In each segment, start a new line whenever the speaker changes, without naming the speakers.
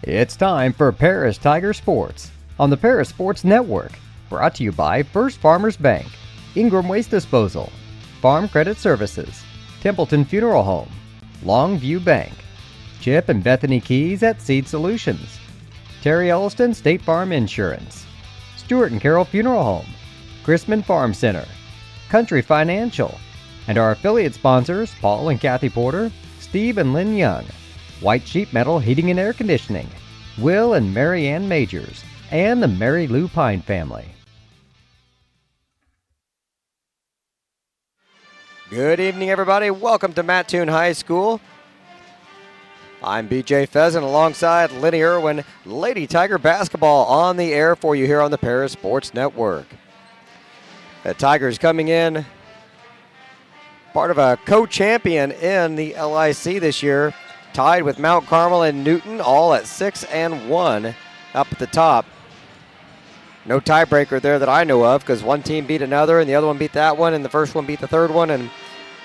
It's time for Paris Tiger Sports on the Paris Sports Network, brought to you by First Farmers Bank, Ingram Waste Disposal, Farm Credit Services, Templeton Funeral Home, Longview Bank, Chip and Bethany Keys at Seed Solutions, Terry Elliston State Farm Insurance, Stuart and Carroll Funeral Home, Chrisman Farm Center, Country Financial, and our affiliate sponsors Paul and Kathy Porter, Steve and Lynn Young, White Sheep Metal Heating and Air Conditioning, Will and Mary Ann Majors, and the Mary Lou Pine family.
Good evening, everybody. Welcome to Mattoon High School. I'm BJ Pheasant alongside Lenny Irwin. Lady Tiger basketball on the air for you here on the Paris Sports Network. The Tigers coming in part of a co-champion in the LIC this year, tied with Mount Carmel and Newton, all at 6-1 up at the top. No tiebreaker there that I know of, because one team beat another and the other one beat that one and the first one beat the third one, and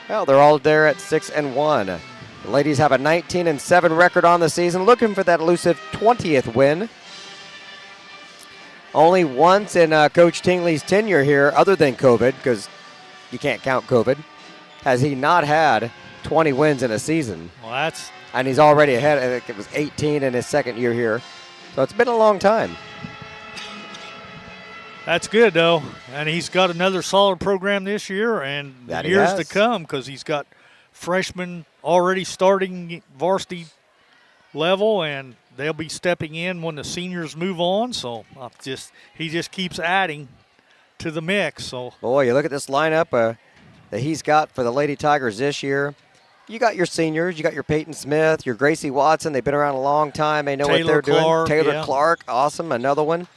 well, they're all there at 6-1. The ladies have a 19-7 record on the season, looking for that elusive 20th win. Only once in Coach Tingley's tenure here, other than COVID, because you can't count COVID, has he not had 20 wins in a season.
Well,
and he's already ahead. I think it was 18 in his second year here. So it's been a long time.
That's good, though. And he's got another solid program this year and years to come, because he's got freshmen already starting varsity level, and they'll be stepping in when the seniors move on. So he just keeps adding to the mix. So
boy, you look at this lineup that he's got for the Lady Tigers this year. You got your seniors, you got your Peyton Smith, your Gracie Watson. They've been around a long time. They know what they're doing. Taylor Clark, awesome, another one.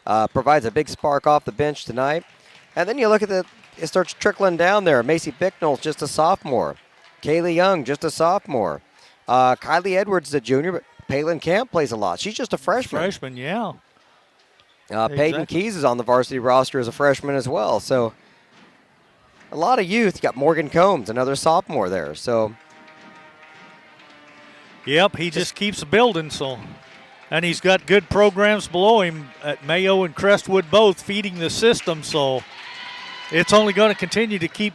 Provides a big spark off the bench tonight. And then you look at it starts trickling down there. Macy Bicknell's just a sophomore. Kaylee Young, just a sophomore. Kylie Edwards is a junior, but Palin Camp plays a lot. She's just a freshman.
Yeah.
Peyton Keys is on the varsity roster as a freshman as well. So a lot of youth. You got Morgan Combs, another sophomore there. So,
yep, he just keeps building. So, and he's got good programs below him at Mayo and Crestwood, both feeding the system. So, it's only going to continue to keep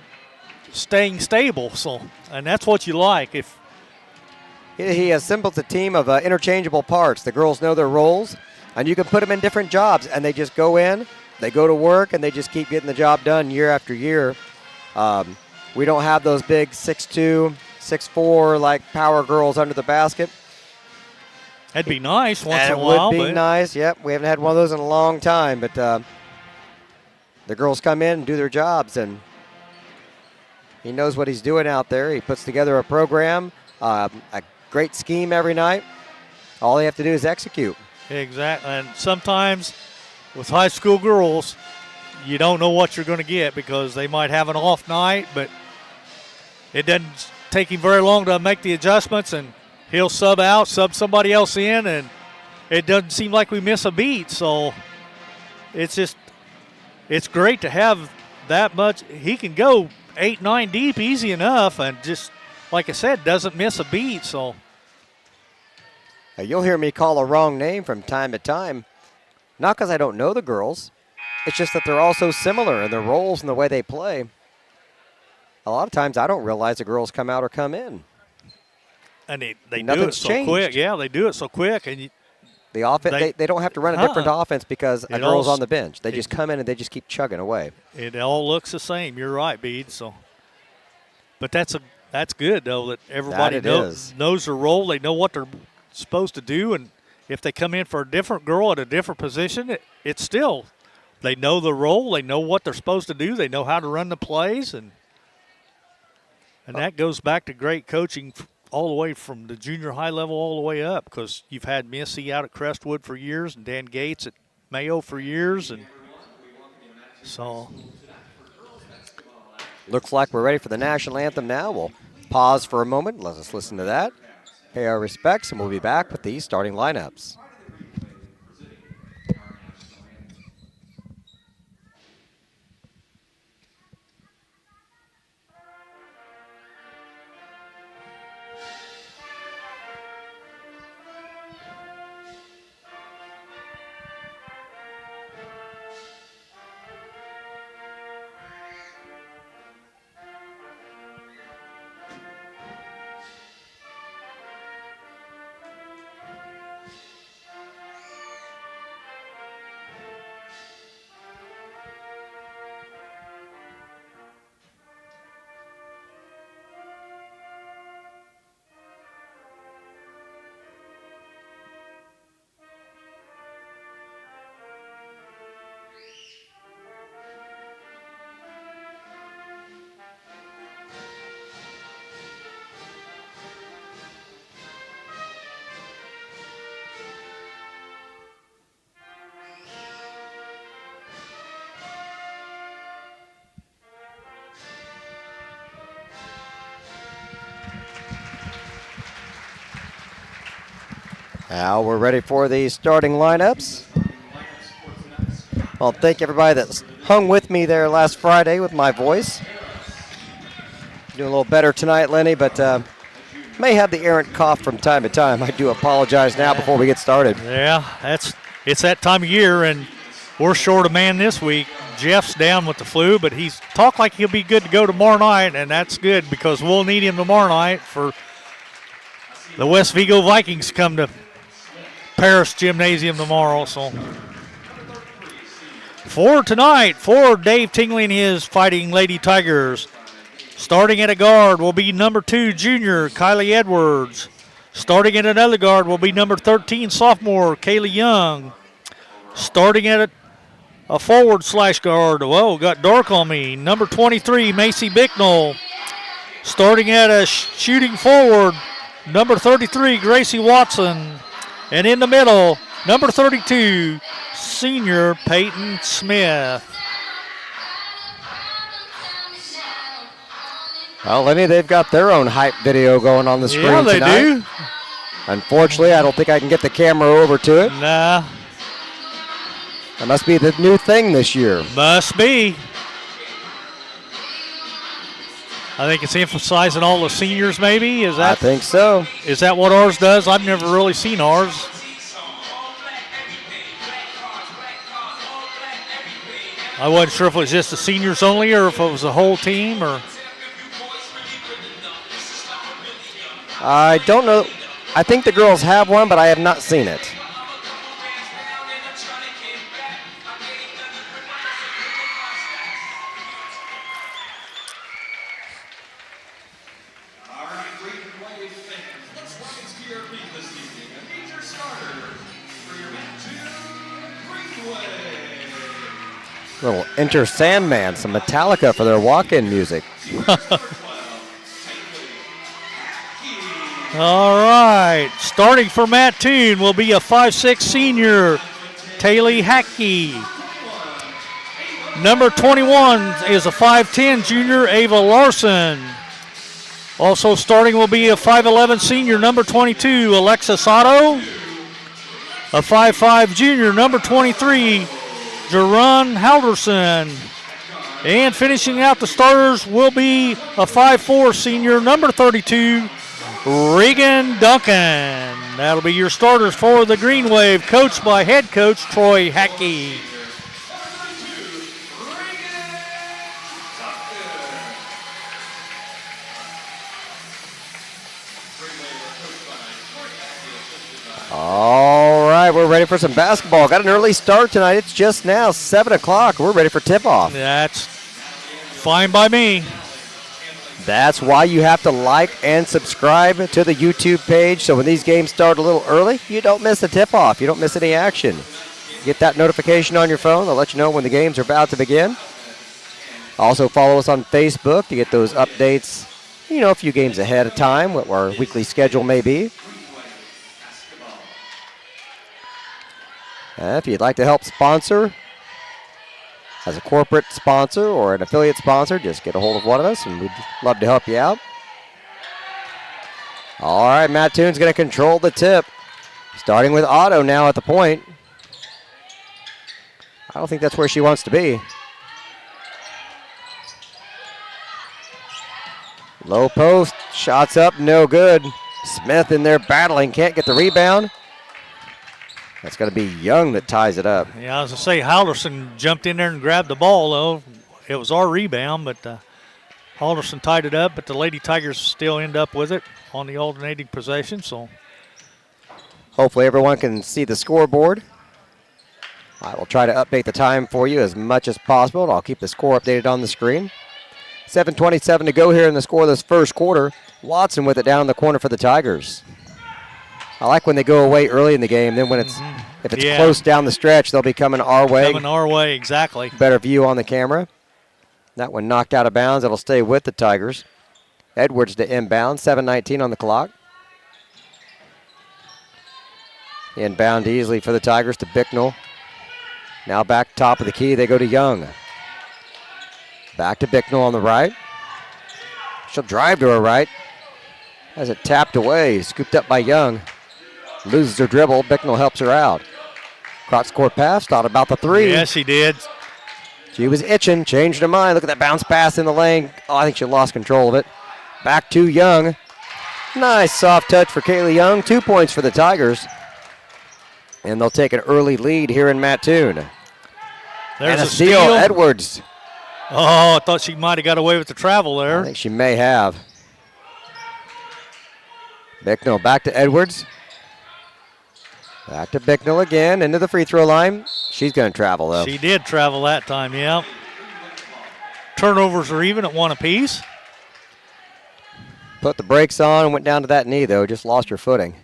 staying stable. So, and that's what you like. If
he assembles a team of interchangeable parts. The girls know their roles, and you can put them in different jobs, and they just go in, they go to work, and they just keep getting the job done year after year. We don't have those big 6'2", 6'4", like power girls under the basket.
That'd be nice once in a while.
It would be nice, yep. We haven't had one of those in a long time, but the girls come in and do their jobs, and he knows what he's doing out there. He puts together a program, a great scheme every night. All they have to do is execute.
Exactly, and sometimes with high school girls, you don't know what you're going to get, because they might have an off night, but it doesn't take him very long to make the adjustments, and he'll sub somebody else in, and it doesn't seem like we miss a beat. So it's great to have that much. He can go 8-9 deep easy enough, and just, like I said, doesn't miss a beat. So
you'll hear me call a wrong name from time to time, not because I don't know the girls. It's just that they're all so similar in their roles and the way they play. A lot of times I don't realize the girls come out or come in.
And they do it so quick. Yeah, they do it so quick. And
the offense, they don't have to run a different offense because a girl's on the bench. They just come in and they just keep chugging away.
It all looks the same. You're right, Bede. So, but that's good, though, that everybody knows their role. They know what they're supposed to do. And if they come in for a different girl at a different position, it's still – they know the role. They know what they're supposed to do. They know how to run the plays. And that goes back to great coaching all the way from the junior high level all the way up, because you've had Missy out at Crestwood for years and Dan Gates at Mayo for years. And so
looks like we're ready for the national anthem now. We'll pause for a moment. Let us listen to that, pay our respects, and we'll be back with the starting lineups. Now we're ready for the starting lineups. Well, thank everybody that's hung with me there last Friday with my voice. Doing a little better tonight, Lenny, but may have the errant cough from time to time. I do apologize now before we get started.
Yeah, it's that time of year, and we're short a man this week. Jeff's down with the flu, but he's talked like he'll be good to go tomorrow night, and that's good because we'll need him tomorrow night for the West Vigo Vikings come to Paris Gymnasium tomorrow. So for tonight, for Dave Tingley and his Fighting Lady Tigers, starting at a guard will be number 2, junior Kylie Edwards. Starting at another guard will be number 13, sophomore Kaylee Young. Starting at a forward/guard, whoa, got dark on me, number 23, Macy Bicknell. Starting at a shooting forward, number 33, Gracie Watson. And in the middle, number 32, senior Peyton Smith.
Well, Lenny, they've got their own hype video going on the screen tonight.
Yeah, they do.
Unfortunately, I don't think I can get the camera over to it.
Nah.
That must be the new thing this year.
Must be. I think it's emphasizing all the seniors, maybe.
I think so.
Is that what ours does? I've never really seen ours. I wasn't sure if it was just the seniors only or if it was the whole team. Or
I don't know. I think the girls have one, but I have not seen it. Little Enter Sandman, some Metallica for their walk-in music.
All right, starting for Mattoon will be a 5'6" senior, Taylor Hackey. Number 21 is a 5'10" junior, Ava Larson. Also starting will be a 5'11" senior, number 22, Alexis Otto. A 5'5" junior, number 23, Jerron Halderson. And finishing out the starters will be a 5'4" senior, number 32, Regan Duncan. That'll be your starters for the Green Wave, coached by head coach Troy Hackey.
All right, we're ready for some basketball. Got an early start tonight. It's just now 7 o'clock. We're ready for tip-off.
That's fine by me.
That's why you have to like and subscribe to the YouTube page, so when these games start a little early, you don't miss the tip-off. You don't miss any action. Get that notification on your phone. They'll let you know when the games are about to begin. Also follow us on Facebook to get those updates, a few games ahead of time, what our weekly schedule may be. If you'd like to help sponsor as a corporate sponsor or an affiliate sponsor, just get a hold of one of us, and we'd love to help you out. All right, Mattoon's going to control the tip, starting with Otto now at the point. I don't think that's where she wants to be. Low post, shots up, no good. Smith in there battling, can't get the rebound. That's going to be Young that ties it up.
Yeah, I was going to say, Halderson jumped in there and grabbed the ball, though. It was our rebound, but Halderson tied it up, but the Lady Tigers still end up with it on the alternating possession. So
hopefully everyone can see the scoreboard. I will try to update the time for you as much as possible, and I'll keep the score updated on the screen. 7:27 to go here in the score of this first quarter. Watson with it down in the corner for the Tigers. I like when they go away early in the game. Then when if it's close down the stretch, they'll be coming our way.
Coming our way, exactly.
Better view on the camera. That one knocked out of bounds. It'll stay with the Tigers. Edwards to inbound. 7:19 on the clock. Inbound easily for the Tigers to Bicknell. Now back top of the key. They go to Young. Back to Bicknell on the right. She'll drive to her right. Has it tapped away. Scooped up by Young. loses her dribble. Bicknell helps her out. Cross-court pass, thought about the three.
Yes, she did.
She was itching, changed her mind. Look at that bounce pass in the lane. Oh, I think she lost control of it. Back to Young. Nice soft touch for Kaylee Young. 2 points for the Tigers. And they'll take an early lead here in Mattoon.
There's
and a steal, Edwards.
Oh, I thought she might have got away with the travel there.
I think she may have. Bicknell back to Edwards. Back to Bicknell again, into the free throw line. She's going to travel, though.
She did travel that time, yeah. Turnovers are even at 1 apiece.
Put the brakes on and went down to that knee, though. Just lost her footing.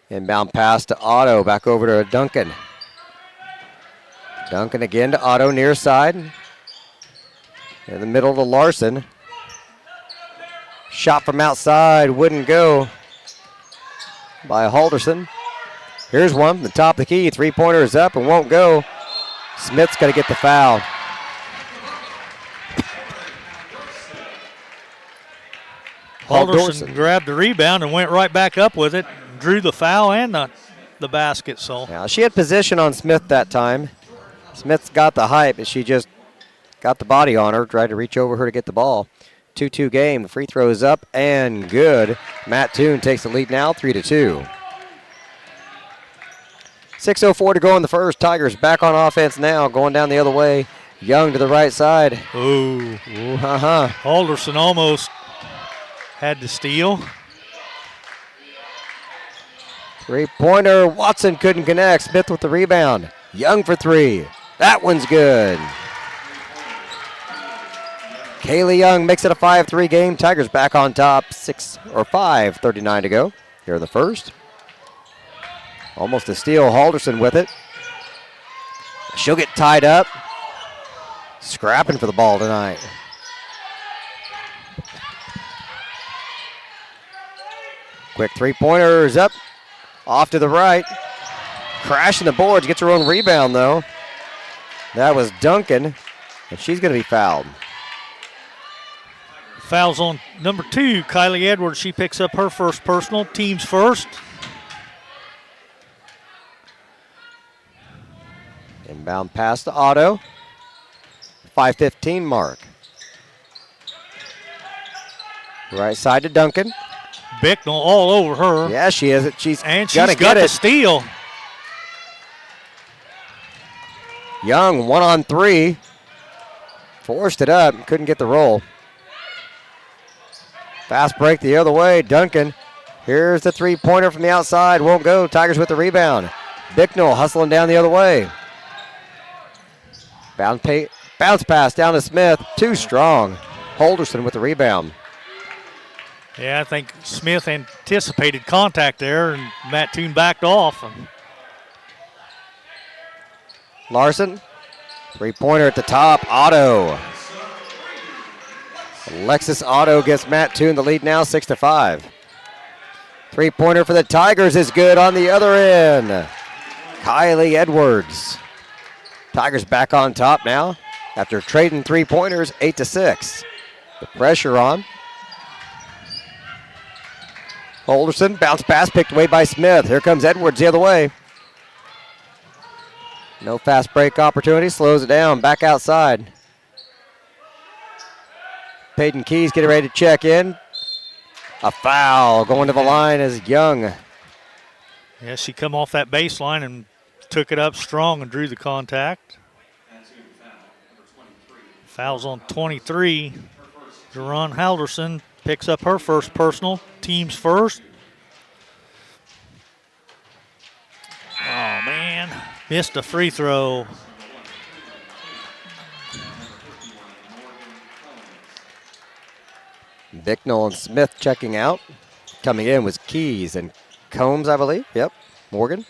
Inbound pass to Otto. Back over to Duncan. Duncan again to Otto, near side. In the middle to Larson. Shot from outside, wouldn't go by Halderson. Here's one, the top of the key. Three-pointer is up and won't go. Smith's got to get the foul.
Halderson grabbed the rebound and went right back up with it. Drew the foul and the basket. So
yeah, she had position on Smith that time. Smith's got the height, but she just got the body on her, tried to reach over her to get the ball. 2-2 game. The free throw is up and good. Mattoon takes the lead now, 3-2. 6:04 to go in the first. Tigers back on offense now, going down the other way. Young to the right side.
Ooh. Halderson almost had to steal.
Three-pointer. Watson couldn't connect. Smith with the rebound. Young for three. That one's good. Kaylee Young makes it a 5-3 game. Tigers back on top. 5:39 to go here in the first. Almost a steal. Halderson with it. She'll get tied up. Scrapping for the ball tonight. Quick three-pointer is up. Off to the right. Crashing the boards. Gets her own rebound, though. That was Duncan. And she's going to be fouled.
Fouls on number 2, Kylie Edwards. She picks up her first personal. Team's first.
Inbound pass to Otto. 5:15 mark. Right side to Duncan.
Bicknell all over her.
Yeah, she is. She's
got the steal.
Young, 1-on-3. Forced it up. Couldn't get the roll. Fast break the other way. Duncan. Here's the three-pointer from the outside. Won't go. Tigers with the rebound. Bicknell hustling down the other way. Bounce pass down to Smith. Too strong. Halderson with the rebound.
Yeah, I think Smith anticipated contact there, and Mattoon backed off.
Larson. Three-pointer at the top. Otto. Alexis Otto gets Mattoon the lead now, 6-5. Three-pointer for the Tigers is good on the other end. Kylie Edwards. Tigers back on top now after trading three-pointers, 8-6. The pressure on. Halderson, bounce pass picked away by Smith. Here comes Edwards the other way. No fast break opportunity, slows it down, back outside. Peyton Keys getting ready to check in. A foul going to the line is Young.
Yeah, she come off that baseline and took it up strong and drew the contact. Fouls on 23. Jerron Halderson picks up her first personal. Team's first. Oh, man. Missed a free throw.
Bicknell and Smith checking out. Coming in was Keys and Combs, I believe. Yep, Morgan.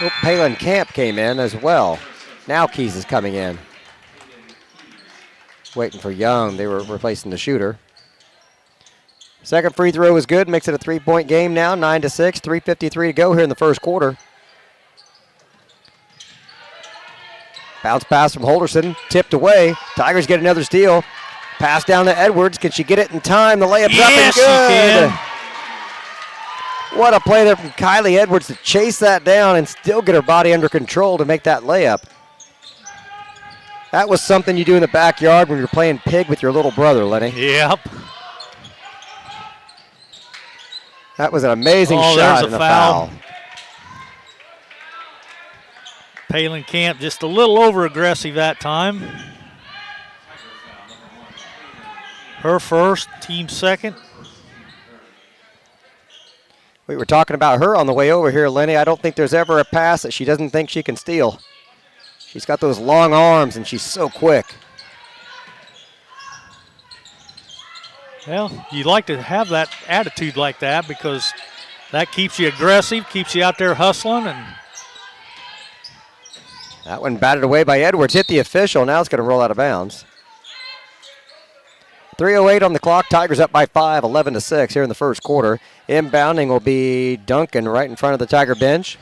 Oh, Palin Camp came in as well. Now Keys is coming in. Waiting for Young. They were replacing the shooter. Second free throw was good. Makes it a three-point game now, 9-6. 3:53 to go here in the first quarter. Bounce pass from Halderson. Tipped away. Tigers get another steal. Pass down to Edwards. Can she get it in time? The layup's up and
Yes,
good.
she can.
What a play there from Kylie Edwards to chase that down and still get her body under control to make that layup. That was something you do in the backyard when you're playing pig with your little brother, Lenny.
Yep.
That was an amazing shot
There's
and a foul.
Palin Camp just a little over aggressive that time. Her first, team second.
We were talking about her on the way over here, Lenny. I don't think there's ever a pass that she doesn't think she can steal. She's got those long arms, and she's so quick.
Well, you like to have that attitude like that because that keeps you aggressive, keeps you out there hustling. And
that one batted away by Edwards. Hit the official. Now it's going to roll out of bounds. 3:08 on the clock. Tigers up by 5, 11-6 here in the first quarter. Inbounding will be Duncan right in front of the Tiger bench.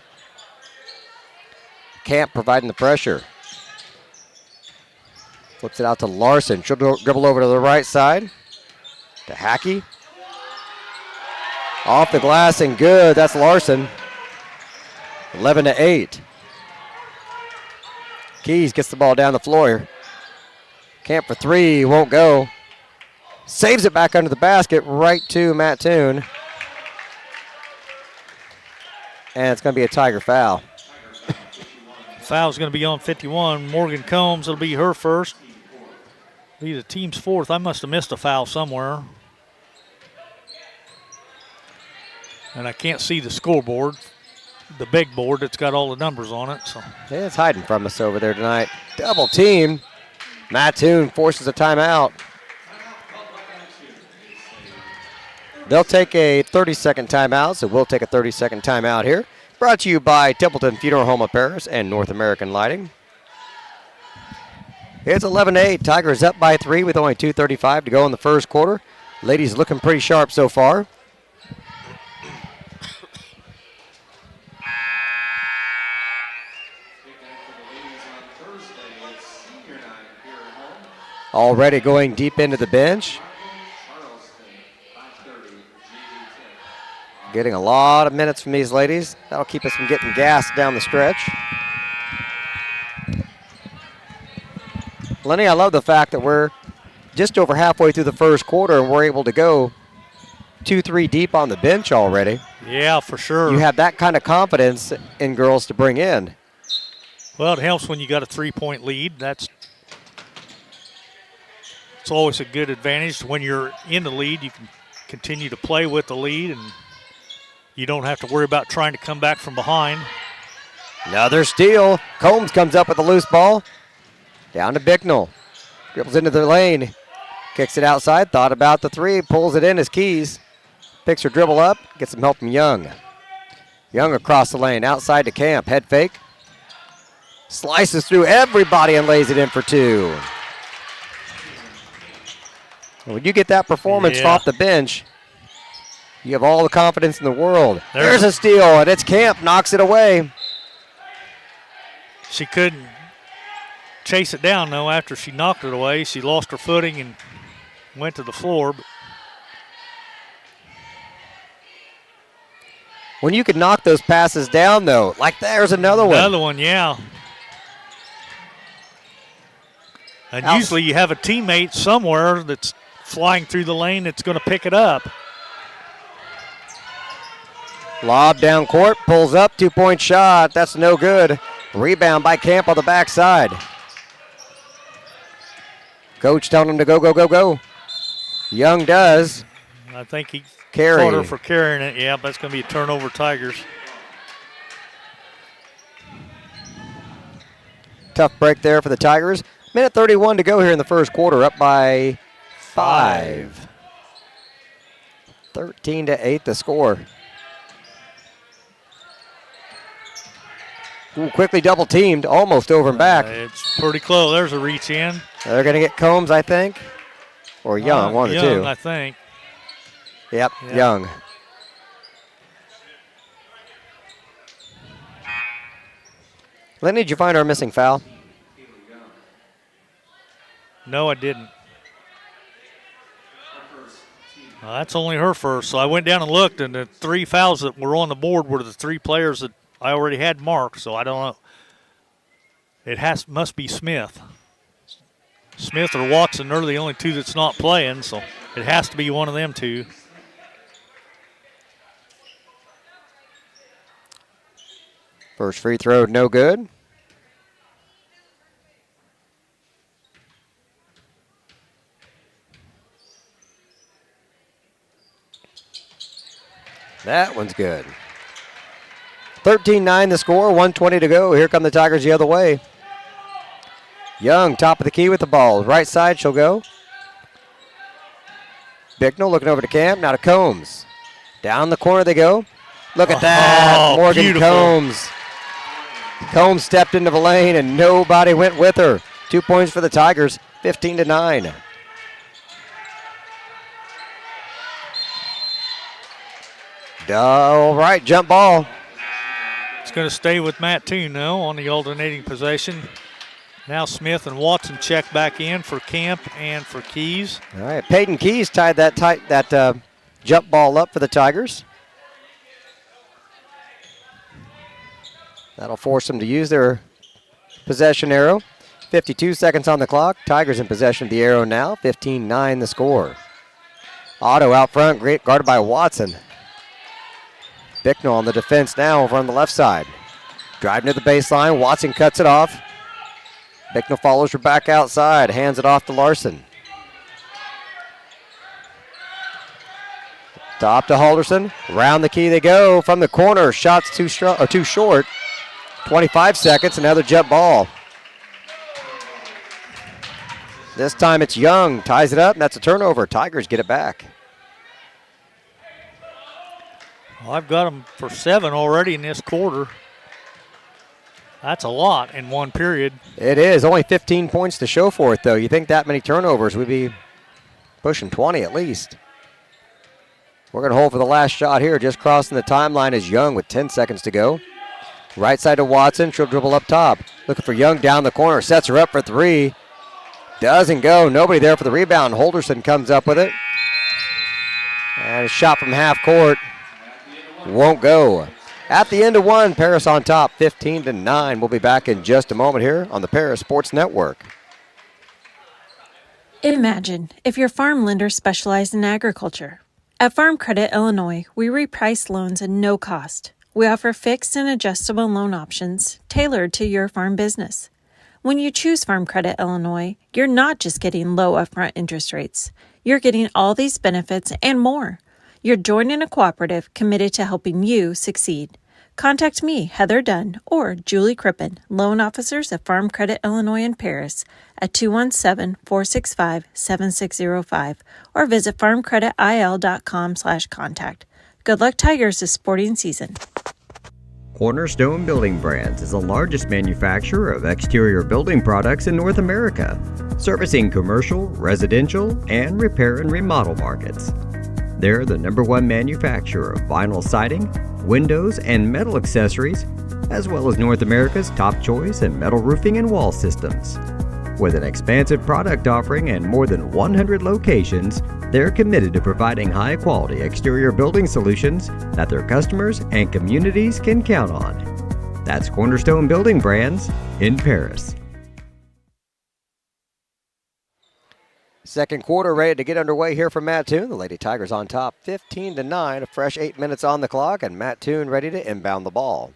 Camp providing the pressure. Flips it out to Larson. She'll dribble over to the right side. To Hackey. Off the glass and good. That's Larson. 11-8. Keys gets the ball down the floor. Camp for three. Won't go. Saves it back under the basket right to Mattoon. And it's going to be a Tiger foul.
Foul's going to be on 51. Morgan Combs, it'll be her first. Be the team's fourth. I must have missed a foul somewhere. And I can't see the scoreboard, the big board that's got all the numbers on it. So
Yeah, it's hiding from us over there tonight. Double team. Mattoon forces a timeout. They'll take a 30-second timeout, so we'll take a 30-second timeout here. Brought to you by Templeton Funeral Home of Paris and North American Lighting. It's 11-8. Tigers up by 3 with only 2:35 to go in the first quarter. Ladies looking pretty sharp so far. Already going deep into the bench. Getting a lot of minutes from these ladies. That'll keep us from getting gassed down the stretch. Lenny, I love the fact that we're just over halfway through the first quarter and we're able to go 2-3 deep on the bench already.
Yeah, for sure.
You have that kind of confidence in girls to bring in.
Well, it helps when you got a 3-point lead. It's always a good advantage. When you're in the lead, you can continue to play with the lead, and you don't have to worry about trying to come back from behind.
Another steal. Combs comes up with a loose ball. Down to Bicknell. Dribbles into the lane. Kicks it outside. Thought about the three. Pulls it in as Keys. Picks her dribble up. Gets some help from Young. Young across the lane. Outside to Camp. Head fake. Slices through everybody and lays it in for two. When you get that performance off the bench, you have all the confidence in the world. There's a steal, and it's Camp. Knocks it away.
She couldn't chase it down, though, after she knocked it away. She lost her footing and went to the floor.
When you can knock those passes down, though, like there's another one.
Another one, yeah. And usually you have a teammate somewhere that's flying through the lane that's going to pick it up.
Lob down court, pulls up, 2-point shot. That's no good. Rebound by Camp on the backside. Coach telling him to go, go, go, go. Young does.
I think he
Carry.
caught her for carrying it. Yeah, that's going to be a turnover, Tigers.
Tough break there for the Tigers. Minute 31 to go here in the first quarter, up by 5. 13-8 the score. Ooh, quickly double teamed, almost over and back.
It's pretty close. There's a reach in.
They're going to get Combs, I think. Or Young, one
Young,
or two.
I think.
Yep, Young. Lenny, did you find our missing foul?
No, I didn't. That's only her first. So I went down and looked, and the 3 fouls that were on the board were the 3 players that I already had marked. So I don't know. It must be Smith. Smith or Watson, they're the only 2 that's not playing, so it has to be one of them 2.
First free throw, no good. That one's good. 13-9 the score, 1:20 to go. Here come the Tigers the other way. Young, top of the key with the ball. Right side, she'll go. Bicknell looking over to Camp, now to Combs. Down the corner they go. Look at that, Morgan
beautiful.
Combs. Combs stepped into the lane and nobody went with her. 2 points for the Tigers, 15-9. All right, jump ball.
It's going to stay with Mattoon now on the alternating possession. Now Smith and Watson check back in for Camp and for Keys.
All right, Peyton Keys tied that jump ball up for the Tigers. That'll force them to use their possession arrow. 52 seconds on the clock. Tigers in possession of the arrow now. 15-9 the score. Otto out front, great guarded by Watson. Bicknell on the defense now over on the left side. Driving to the baseline, Watson cuts it off. Bicknell follows her back outside, hands it off to Larson. Top to Halderson, round the key they go from the corner. Shots too short. 25 seconds, another jump ball. This time it's Young, ties it up, and that's a turnover. Tigers get it back.
Well, I've got them for 7 already in this quarter. That's a lot in one period.
It is. Only 15 points to show for it, though. You think that many turnovers, we'd be pushing 20 at least. We're going to hold for the last shot here. Just crossing the timeline is Young with 10 seconds to go. Right side to Watson. She'll dribble up top. Looking for Young down the corner. Sets her up for 3. Doesn't go. Nobody there for the rebound. Holderson comes up with it. And a shot from half court. Won't go. At the end of 1, Paris on top, 15-9. We'll be back in just a moment here on the Paris Sports Network.
Imagine if your farm lender specialized in agriculture. At Farm Credit Illinois, we reprice loans at no cost. We offer fixed and adjustable loan options tailored to your farm business. When you choose Farm Credit Illinois, you're not just getting low upfront interest rates. You're getting all these benefits and more. You're joining a cooperative committed to helping you succeed. Contact me, Heather Dunn, or Julie Crippen, loan officers at Farm Credit Illinois in Paris at 217-465-7605 or visit farmcreditil.com/contact. Good luck, Tigers, this sporting season.
Cornerstone Building Brands is the largest manufacturer of exterior building products in North America, servicing commercial, residential, and repair and remodel markets. They're the #1 manufacturer of vinyl siding, windows, and metal accessories, as well as North America's top choice in metal roofing and wall systems. With an expansive product offering and more than 100 locations, they're committed to providing high-quality exterior building solutions that their customers and communities can count on. That's Cornerstone Building Brands in Paris.
Second quarter ready to get underway here for Mattoon. The Lady Tigers on top, 15-9. A fresh 8 minutes on the clock, and Mattoon ready to inbound the ball.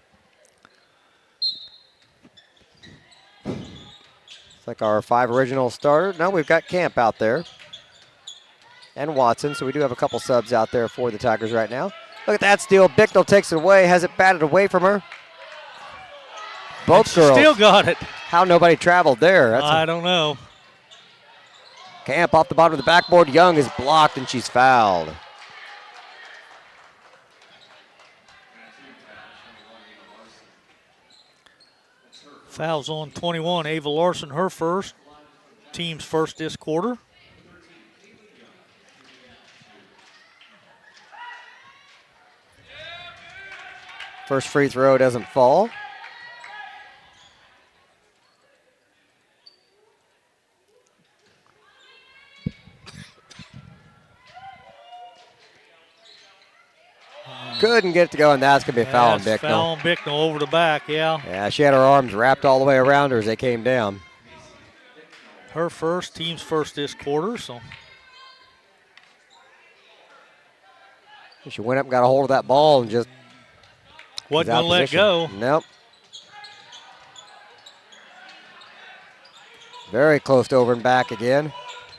It's like our 5 original starter. No, we've got Camp out there and Watson, so we do have a couple subs out there for the Tigers right now. Look at that steal. Bicknell takes it away, has it batted away from her. Both girls.
Still got it.
How nobody traveled there.
I don't know.
Camp off the bottom of the backboard. Young is blocked and she's fouled.
Fouls on 21. Ava Larson, her first. Team's first this quarter.
First free throw doesn't fall. Couldn't get it to go, and that's going to be a foul on Bicknell.
Foul on Bicknell over the back, yeah.
Yeah, she had her arms wrapped all the way around her as they came down.
Her first, team's first this quarter, so.
She went up and got a hold of that ball and just
wasn't going to let go.
Nope. Very close to over and back again.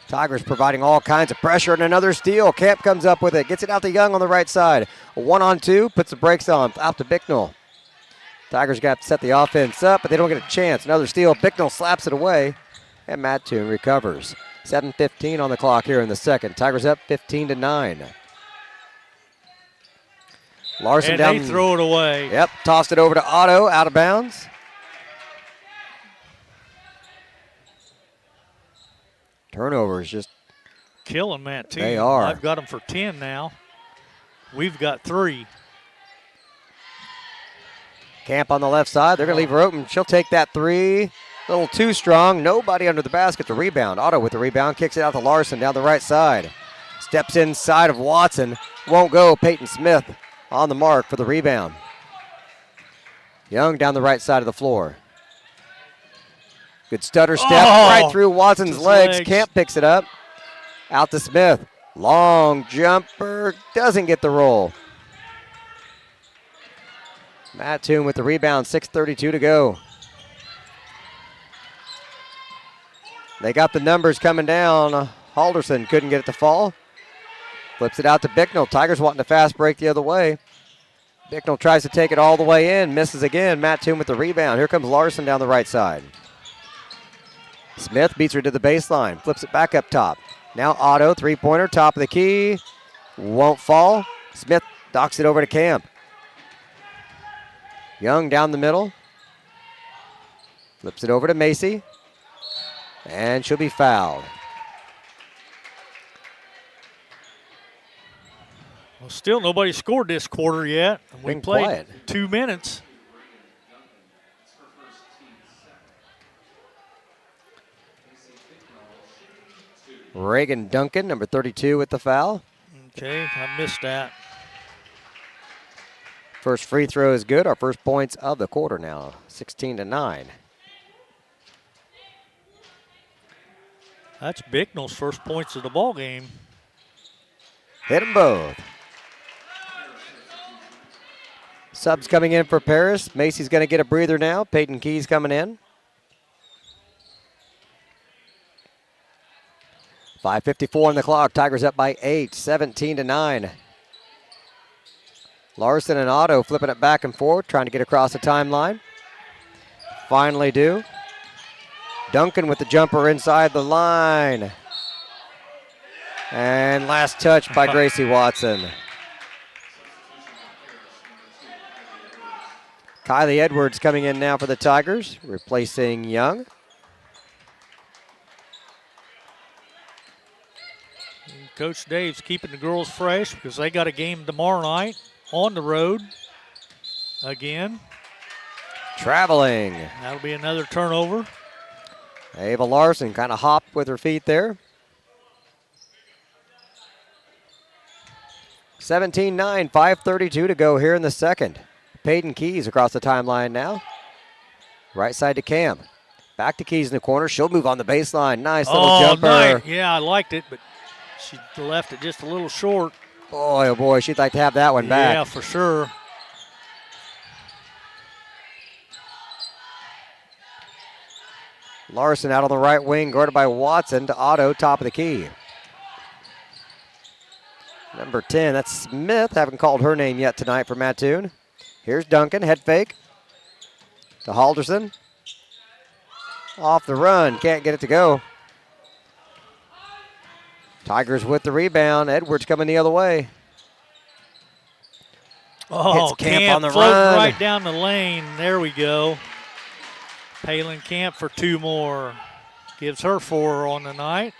Tigers providing all kinds of pressure, and another steal. Camp comes up with it, gets it out to Young on the right side. A 1-on-2, puts the brakes on, out to Bicknell. Tigers got to set the offense up, but they don't get a chance. Another steal. Bicknell slaps it away, and Mattoon recovers. 7:15 on the clock here in the second. Tigers up 15-9. Larson
and
down.
They throw it away.
Yep, tossed it over to Otto, out of bounds. Turnovers just
killing Mattoon.
They are.
I've got them for 10 now. We've got 3.
Camp on the left side. They're going to leave her open. She'll take that 3. A little too strong. Nobody under the basket to rebound. Otto with the rebound. Kicks it out to Larson down the right side. Steps inside of Watson. Won't go. Peyton Smith on the mark for the rebound. Young down the right side of the floor. Good stutter step right through Watson's legs. Camp picks it up. Out to Smith. Long jumper. Doesn't get the roll. Mattoon with the rebound. 6:32 to go. They got the numbers coming down. Halderson couldn't get it to fall. Flips it out to Bicknell. Tigers wanting to fast break the other way. Bicknell tries to take it all the way in. Misses again. Mattoon with the rebound. Here comes Larson down the right side. Smith beats her to the baseline. Flips it back up top. Now Otto, three-pointer, top of the key. Won't fall. Smith docks it over to Camp. Young down the middle. Flips it over to Macy. And she'll be fouled.
Well, still nobody scored this quarter yet. We played
quiet.
2 minutes.
Reagan Duncan, number 32 with the foul.
Okay, I missed that.
First free throw is good. Our first points of the quarter now, 16-9.
That's Bicknell's first points of the ball game.
Hit them both. Subs coming in for Paris. Macy's going to get a breather now. Peyton Keys coming in. 5:54 on the clock. Tigers up by 8, 17-9. Larson and Otto flipping it back and forth, trying to get across the timeline. Finally do. Duncan with the jumper inside the line. And last touch by Gracie Watson. Kylie Edwards coming in now for the Tigers, replacing Young.
Coach Dave's keeping the girls fresh because they got a game tomorrow night on the road again.
Traveling.
That'll be another turnover.
Ava Larson kind of hopped with her feet there. 17-9, 5:32 to go here in the second. Peyton Keys across the timeline now. Right side to Camp. Back to Keys in the corner. She'll move on the baseline. Nice little jumper.
Nice. Yeah, I liked it, but she left it just a little short.
Boy, oh boy, she'd like to have that one back.
Yeah, for sure.
Larson out on the right wing, guarded by Watson to Otto, top of the key. Number 10, that's Smith. Haven't called her name yet tonight for Mattoon. Here's Duncan, head fake to Halderson. Off the run, can't get it to go. Tigers with the rebound. Edwards coming the other way.
Oh,
Hits Camp on the
floating
run.
right down the lane. There we go. Palin Camp for 2 more. Gives her 4 on the night.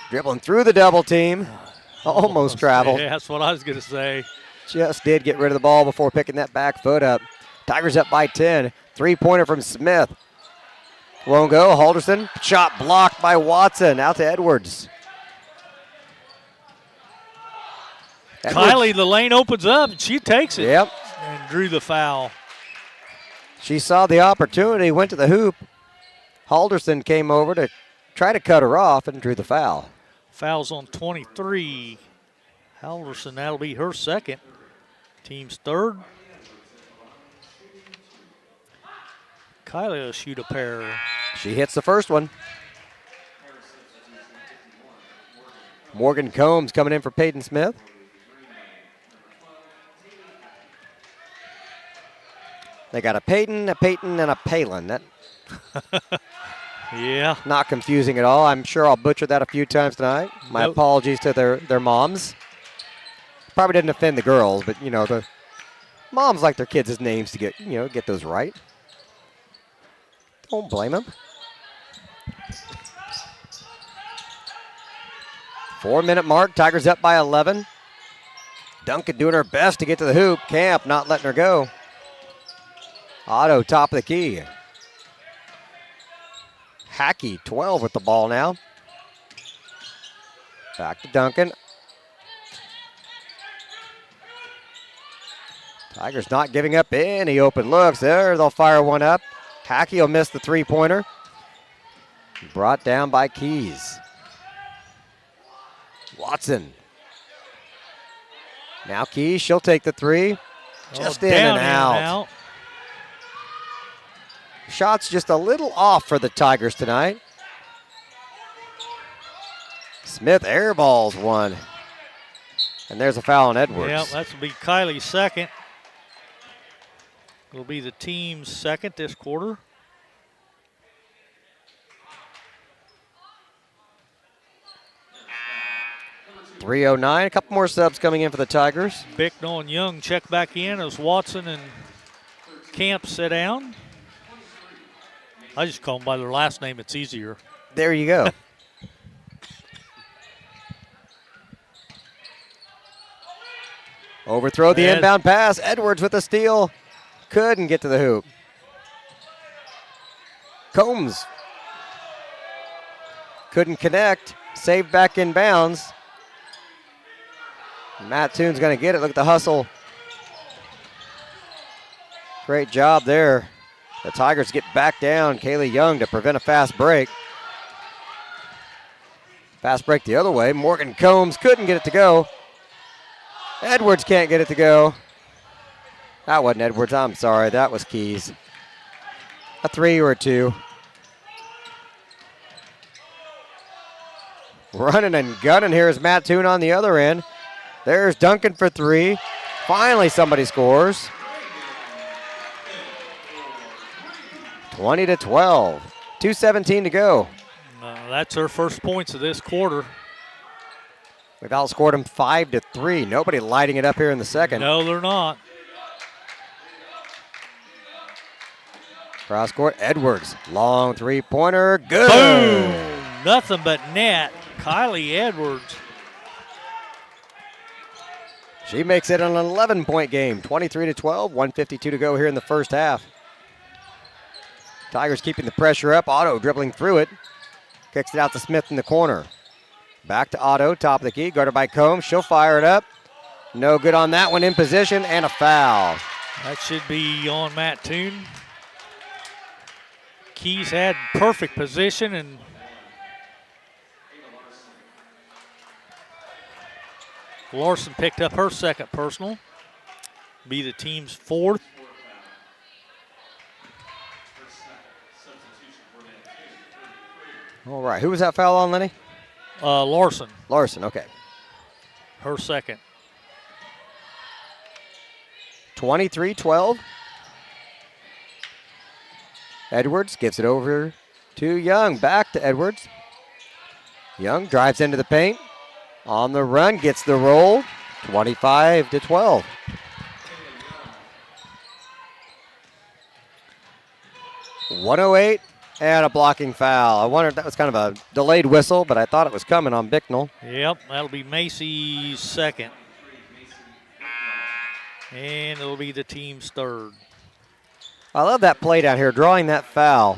Dribbling through the double team. Almost traveled.
Yeah, that's what I was going to say.
Just did get rid of the ball before picking that back foot up. Tigers up by 10. Three-pointer from Smith. Won't go. Halderson. Shot blocked by Watson. Out to Edwards.
Kylie, the lane opens up, and she takes it.
Yep.
And drew the foul.
She saw the opportunity, went to the hoop. Halderson came over to try to cut her off and drew the foul.
Foul's on 23. Halderson, that'll be her second. Team's third. Kylie will shoot a pair.
She hits the first one. Morgan Combs coming in for Peyton Smith. They got a Peyton, and a Palin. That
yeah.
Not confusing at all. I'm sure I'll butcher that a few times tonight. My apologies to their moms. Probably didn't offend the girls, but the moms like their kids' names to get those right. Don't blame them. 4-minute mark. Tigers up by 11. Duncan doing her best to get to the hoop. Camp not letting her go. Otto, top of the key. Hackey, 12 with the ball now. Back to Duncan. Tigers not giving up any open looks. There, they'll fire one up. Hackey will miss the three-pointer. Brought down by Keys. Watson. Now Keys, she'll take the three. Just in and out. Shots just a little off for the Tigers tonight. Smith airballs one. And there's a foul on Edwards.
Yeah, that's will be Kylie's second. It'll be the team's second this quarter.
.309, a couple more subs coming in for the Tigers.
Bicknell and Young check back in as Watson and Camp sit down. I just call them by their last name. It's easier.
There you go. Overthrow the inbound pass. Edwards with the steal. Couldn't get to the hoop. Combs couldn't connect. Saved back in bounds. Mattoon's going to get it. Look at the hustle. Great job there. The Tigers get back down. Kaylee Young to prevent a fast break. Fast break the other way. Morgan Combs couldn't get it to go. Edwards can't get it to go. That wasn't Edwards. I'm sorry. That was Keys. A 3 or a 2. Running and gunning here is Mattoon on the other end. There's Duncan for 3. Finally somebody scores. 20-12. 2:17 to go.
That's her first points of this quarter.
We've outscored them 5-3. Nobody lighting it up here in the second.
No, they're not.
Cross court, Edwards. Long three-pointer. Good.
Boom. Nothing but net. Kylie Edwards.
She makes it an 11-point game. 23-12. 1:52 to go here in the first half. Tigers keeping the pressure up. Otto dribbling through it. Kicks it out to Smith in the corner. Back to Otto, top of the key, guarded by Combs. She'll fire it up. No good on that one, in position, and a foul.
That should be on Mattoon. Keys had perfect position, and Larson picked up her second personal. Be the team's fourth.
All right, who was that foul on, Lenny?
Larson.
Larson, okay.
Her second.
23-12. Edwards gives it over to Young. Back to Edwards. Young drives into the paint. On the run, gets the roll. 25-12. .108 and a blocking foul. I wondered, that was kind of a delayed whistle, but I thought it was coming on Bicknell.
Yep, that'll be Macy's second. And it'll be the team's third.
I love that play down here, drawing that foul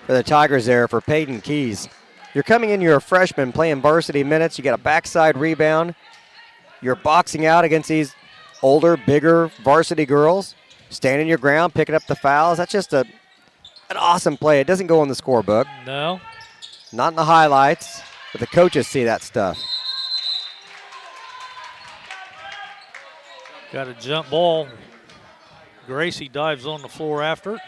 for the Tigers there for Peyton Keys. You're coming in, you're a freshman playing varsity minutes. You get a backside rebound. you're boxing out against these older, bigger varsity girls, standing your ground, picking up the fouls. That's just an awesome play. It doesn't go in the scorebook.
No.
Not in the highlights, but the coaches see that stuff.
Got a jump ball. Gracie dives on the floor after it.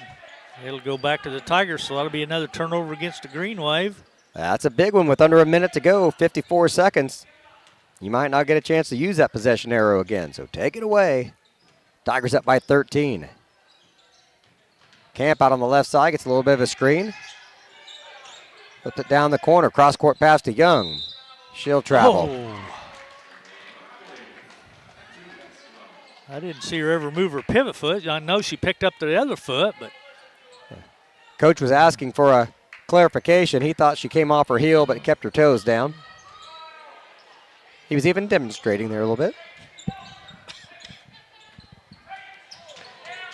It'll go back to the Tigers, so that'll be another turnover against the Green Wave.
That's a big one with under a minute to go, 54 seconds. You might not get a chance to use that possession arrow again, so take it away. Tigers up by 13. Camp out on the left side, gets a little bit of a screen. Flipped it down the corner, cross-court pass to Young. She'll travel.
Oh. I didn't see her ever move her pivot foot. I know she picked up the other foot, but.
Coach was asking for a clarification. He thought she came off her heel, but kept her toes down. He was even demonstrating there a little bit.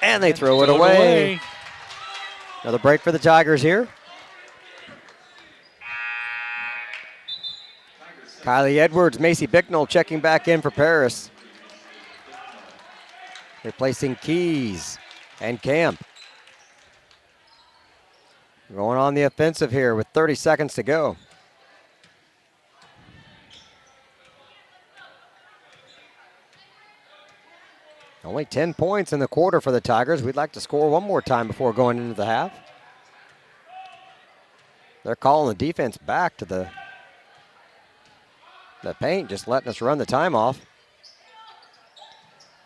And they throw it away. Another break for the Tigers here. Kylie Edwards, Macy Bicknell checking back in for Paris. Replacing Keys and Camp. Going on the offensive here with 30 seconds to go. Only 10 points in the quarter for the Tigers. We'd like to score one more time before going into the half. They're calling the defense back to the paint, just letting us run the time off.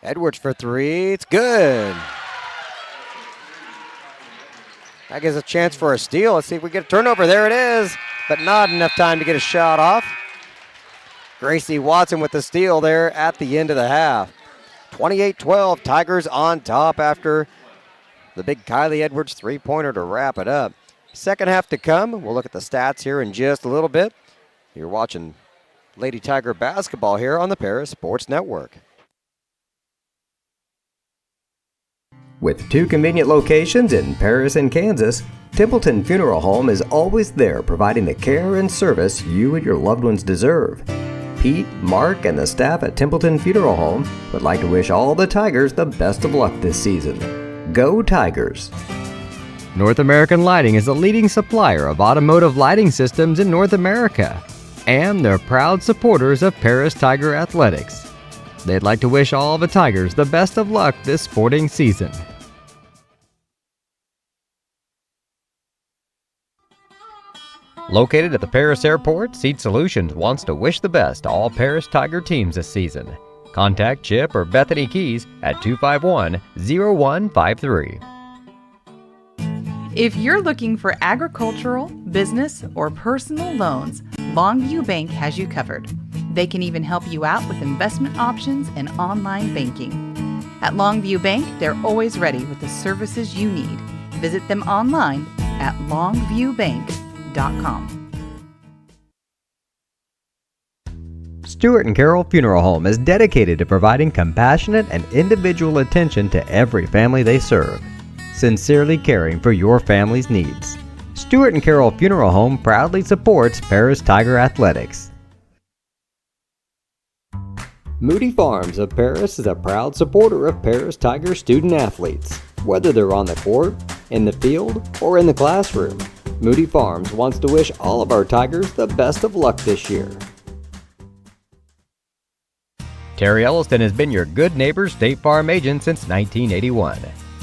Edwards for three. It's good. That gives a chance for a steal. Let's see if we get a turnover. There it is, but not enough time to get a shot off. Gracie Watson with the steal there at the end of the half. 28-12, Tigers on top after the big Kylie Edwards three-pointer to wrap it up. Second half to come. We'll look at the stats here in just a little bit. You're watching Lady Tiger basketball here on the Paris Sports Network.
With 2 convenient locations in Paris and Kansas, Templeton Funeral Home is always there providing the care and service you and your loved ones deserve. Pete, Mark, and the staff at Templeton Funeral Home would like to wish all the Tigers the best of luck this season. Go Tigers! North American Lighting is the leading supplier of automotive lighting systems in North America, and they're proud supporters of Paris Tiger Athletics. They'd like to wish all the Tigers the best of luck this sporting season. Located at the Paris Airport, Seat Solutions wants to wish the best to all Paris Tiger teams this season. Contact Chip or Bethany Keys at 251-0153.
If you're looking for agricultural, business, or personal loans, Longview Bank has you covered. They can even help you out with investment options and online banking. At Longview Bank, they're always ready with the services you need. Visit them online at longviewbank.com.
Stewart & Carroll Funeral Home is dedicated to providing compassionate and individual attention to every family they serve, sincerely caring for your family's needs. Stewart & Carroll Funeral Home proudly supports Paris Tiger Athletics. Moody Farms of Paris is a proud supporter of Paris Tiger student athletes. Whether they're on the court, in the field, or in the classroom, Moody Farms wants to wish all of our Tigers the best of luck this year. Terry Elliston has been your good neighbor State Farm agent since 1981.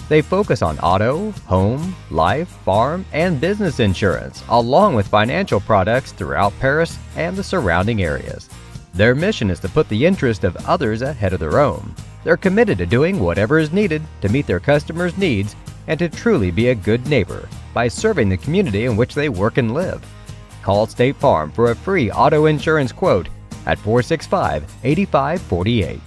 They focus on auto, home, life, farm, and business insurance, along with financial products throughout Paris and the surrounding areas. Their mission is to put the interest of others ahead of their own. They're committed to doing whatever is needed to meet their customers' needs and to truly be a good neighbor by serving the community in which they work and live. Call State Farm for a free auto insurance quote at 465-8548.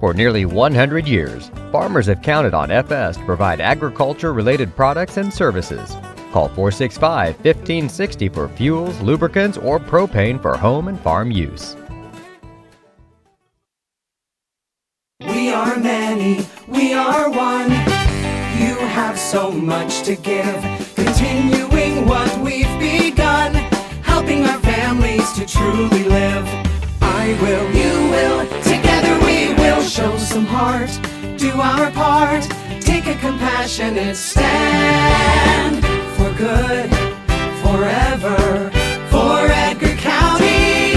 For nearly 100 years, farmers have counted on FS to provide agriculture-related products and services. Call 465-1560 for fuels, lubricants, or propane for home and farm use.
We are many, we are one. You have so much to give, continuing what we've begun, helping our families to truly live. I will, you will, together we will show some heart, do our part, take a compassionate stand for good, forever, for Edgar County,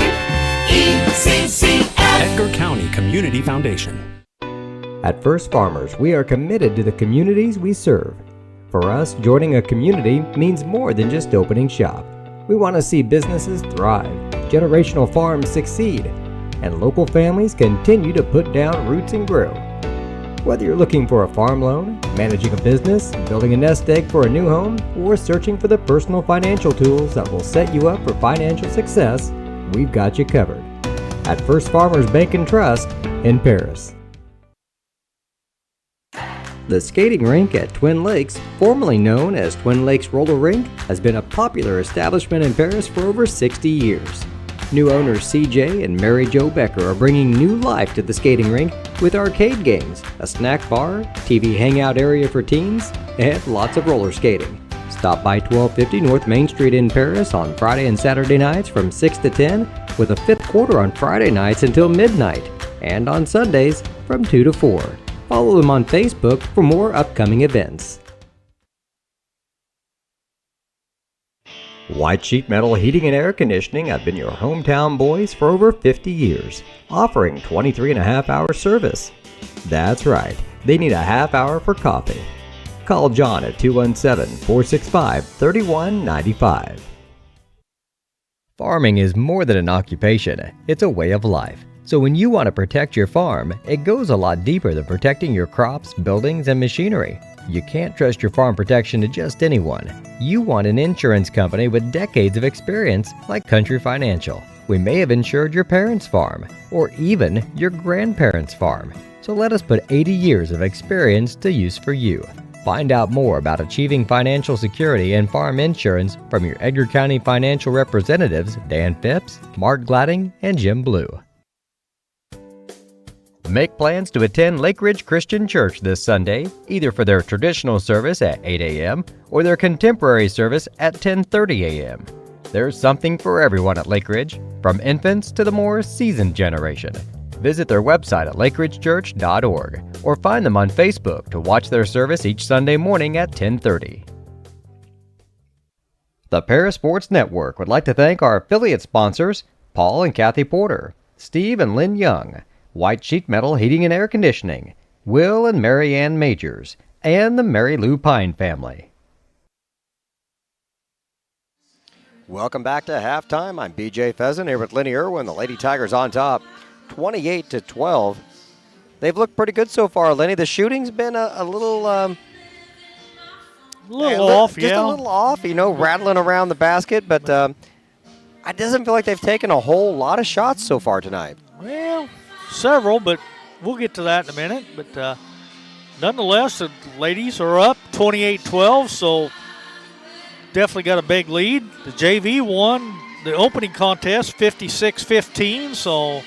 ECCF.
Edgar County Community Foundation.
At First Farmers, we are committed to the communities we serve. For us, joining a community means more than just opening shop. We want to see businesses thrive, generational farms succeed, and local families continue to put down roots and grow. Whether you're looking for a farm loan, managing a business, building a nest egg for a new home, or searching for the personal financial tools that will set you up for financial success, we've got you covered. At First Farmers Bank and Trust in Paris. The skating rink at Twin Lakes, formerly known as Twin Lakes Roller Rink, has been a popular establishment in Paris for over 60 years. New owners CJ and Mary Jo Becker are bringing new life to the skating rink with arcade games, a snack bar, TV hangout area for teens, and lots of roller skating. Stop by 1250 North Main Street in Paris on Friday and Saturday nights from 6 to 10, with a fifth quarter on Friday nights until midnight, and on Sundays from 2 to 4. Follow them on Facebook for more upcoming events. White Sheet Metal Heating and Air Conditioning have been your hometown boys for over 50 years, offering 23.5-hour service. That's right, they need a half hour for coffee. Call John at 217-465-3195. Farming is more than an occupation, it's a way of life. So when you want to protect your farm, it goes a lot deeper than protecting your crops, buildings, and machinery. You can't trust your farm protection to just anyone. You want an insurance company with decades of experience like Country Financial. We may have insured your parents' farm, or even your grandparents' farm. So let us put 80 years of experience to use for you. Find out more about achieving financial security and farm insurance from your Edgar County financial representatives, Dan Phipps, Mark Gladding, and Jim Blue. Make plans to attend Lake Ridge Christian Church this Sunday, either for their traditional service at 8 a.m. or their contemporary service at 10:30 a.m. There's something for everyone at Lake Ridge, from infants to the more seasoned generation. Visit their website at lakeridgechurch.org or find them on Facebook to watch their service each Sunday morning at 10:30. The Paris Sports Network would like to thank our affiliate sponsors, Paul and Kathy Porter, Steve and Lynn Young, White Sheet Metal Heating and Air Conditioning, Will and Mary Ann Majors, and the Mary Lou Pine family.
Welcome back to halftime. I'm BJ Pheasant here with Lenny Irwin. The Lady Tigers on top, 28-12. They've looked pretty good so far, Lenny. The shooting's been a little
off,
just
yeah.
a little off, rattling around the basket, but it doesn't feel like they've taken a whole lot of shots so far tonight.
Well, several, but we'll get to that in a minute. But nonetheless, the ladies are up 28-12, so definitely got a big lead. The JV won the opening contest 56-15, so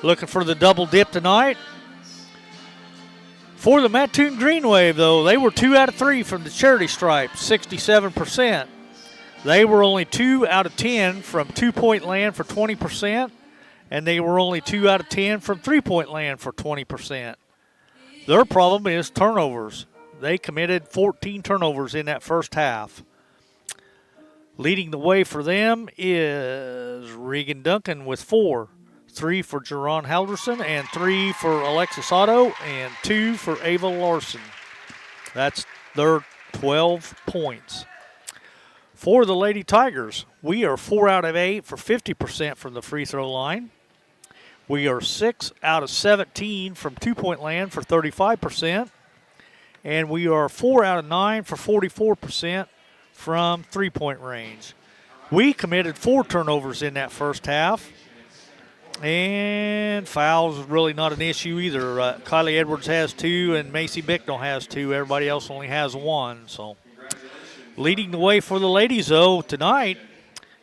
looking for the double dip tonight. For the Mattoon Green Wave, though, they were 2 out of 3 from the charity stripe, 67%. They were only 2 out of 10 from two-point land for 20%. And they were only 2 out of 10 from three-point land for 20%. Their problem is turnovers. They committed 14 turnovers in that first half. Leading the way for them is Regan Duncan with 4. 3 for Jerron Halderson, and 3 for Alexis Otto, and 2 for Ava Larson. That's their 12 points. For the Lady Tigers, we are 4 out of 8 for 50% from the free throw line. We are 6 out of 17 from two-point land for 35%. And we are 4 out of 9 for 44% from three-point range. We committed 4 turnovers in that first half. And fouls is really not an issue either. Kylie Edwards has 2 and Macy Bicknell has 2. Everybody else only has 1. So leading the way for the ladies, though, tonight,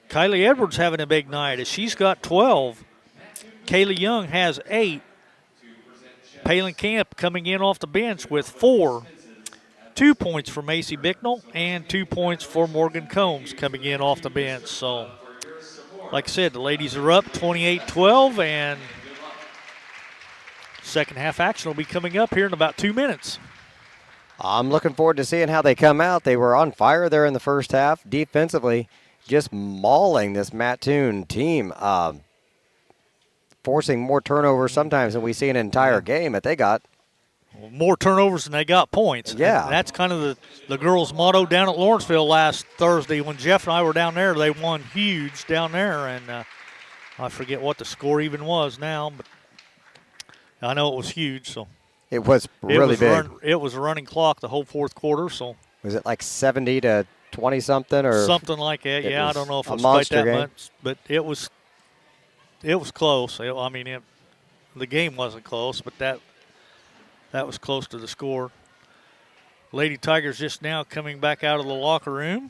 Kylie Edwards having a big night as she's got 12. Kaylee Young has 8. Palin Camp coming in off the bench with 4. 2 points for Macy Bicknell and 2 points for Morgan Combs coming in off the bench. So like I said, the ladies are up 28-12, and second half action will be coming up here in about 2 minutes.
I'm looking forward to seeing how they come out. They were on fire there in the first half. Defensively, just mauling this Mattoon team, forcing more turnovers sometimes than we see in an entire game that they got.
More turnovers than they got points.
Yeah.
And that's kind of the girls' motto down at Lawrenceville last Thursday. When Jeff and I were down there, they won huge down there, and I forget what the score even was now, but I know it was huge. So
it was really big.
It was a running clock the whole fourth quarter. So
was it like 70 to 20 something or
something like that? Yeah, I don't know if it was quite that much, but it was close. The game wasn't close, but that was close to the score. Lady Tigers just now coming back out of the locker room.